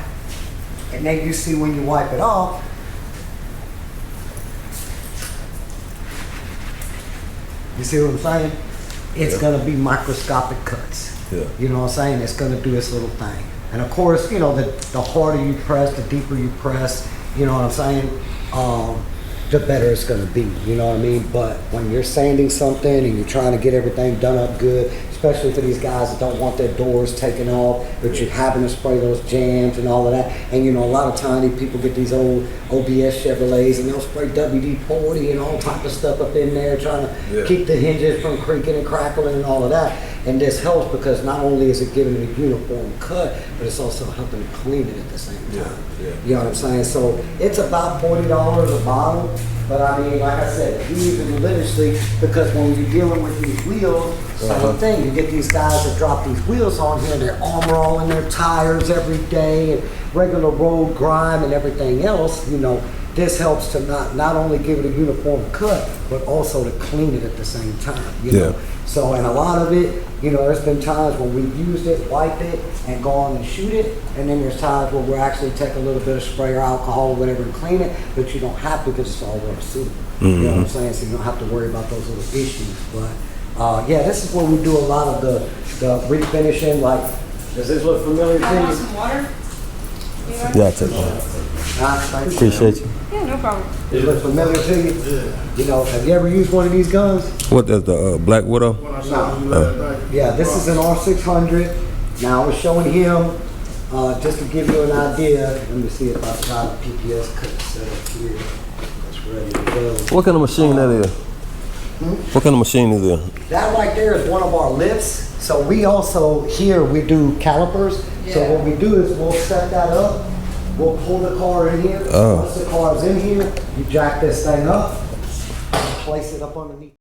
and then you see when you wipe it off. You see what I'm saying? It's gonna be microscopic cuts.
Yeah.
You know what I'm saying? It's gonna do its little thing. And of course, you know, the harder you press, the deeper you press, you know what I'm saying? The better it's gonna be, you know what I mean? But when you're sanding something and you're trying to get everything done up good, especially for these guys that don't want their doors taken off, but you're having to spray those jams and all of that. And you know, a lot of times these people get these old OBS Chevrolets and they'll spray WD-40 and all type of stuff up in there, trying to keep the hinges from creaking and crackling and all of that. And this helps because not only is it giving it a uniform cut, but it's also helping to clean it at the same time. You know what I'm saying? So it's about $40 a bottle. But I mean, like I said, we use it religiously because when you're dealing with these wheels, same thing. You get these guys that drop these wheels on here, their armor all in their tires every day, and regular road grime and everything else. You know, this helps to not only give it a uniform cut, but also to clean it at the same time. You know? So, and a lot of it, You know, there's been times when we've used it, wiped it, and gone and shoot it, and then there's times where we'll actually take a little bit of spray or alcohol or whatever and clean it, but you don't have to because it's all water suitable. You know what I'm saying? So you don't have to worry about those little issues. But yeah, this is where we do a lot of the refinishing. Like, does this look familiar to
I want
you?
some water.
Yeah, I take that. Appreciate you.
Yeah, no problem.
Does it look familiar to you? You know, have you ever used one of these guns?
What is the Black Widow?
Yeah, this is an R600. Now I was showing him, just to give you an idea. Let me see if I've got a PPS cut set up here. That's ready to go.
What kind of machine that is? What kind of machine is it?
That right there is one of our lifts. So we also, here we do calipers. So what we do is we'll set that up. We'll pull the car in here. Once the car's in here, you jack this thing up, place it up underneath.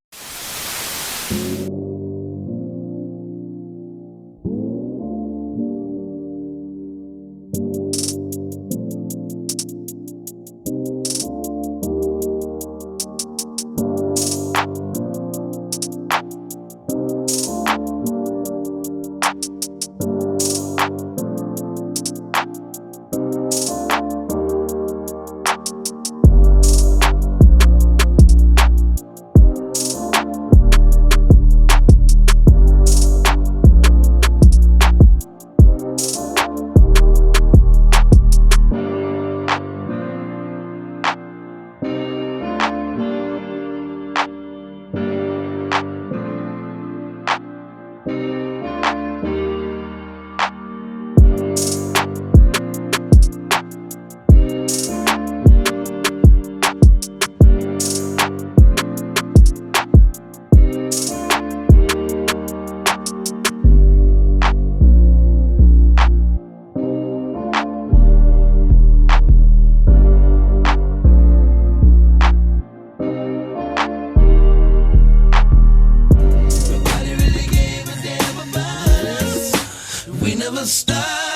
never stop.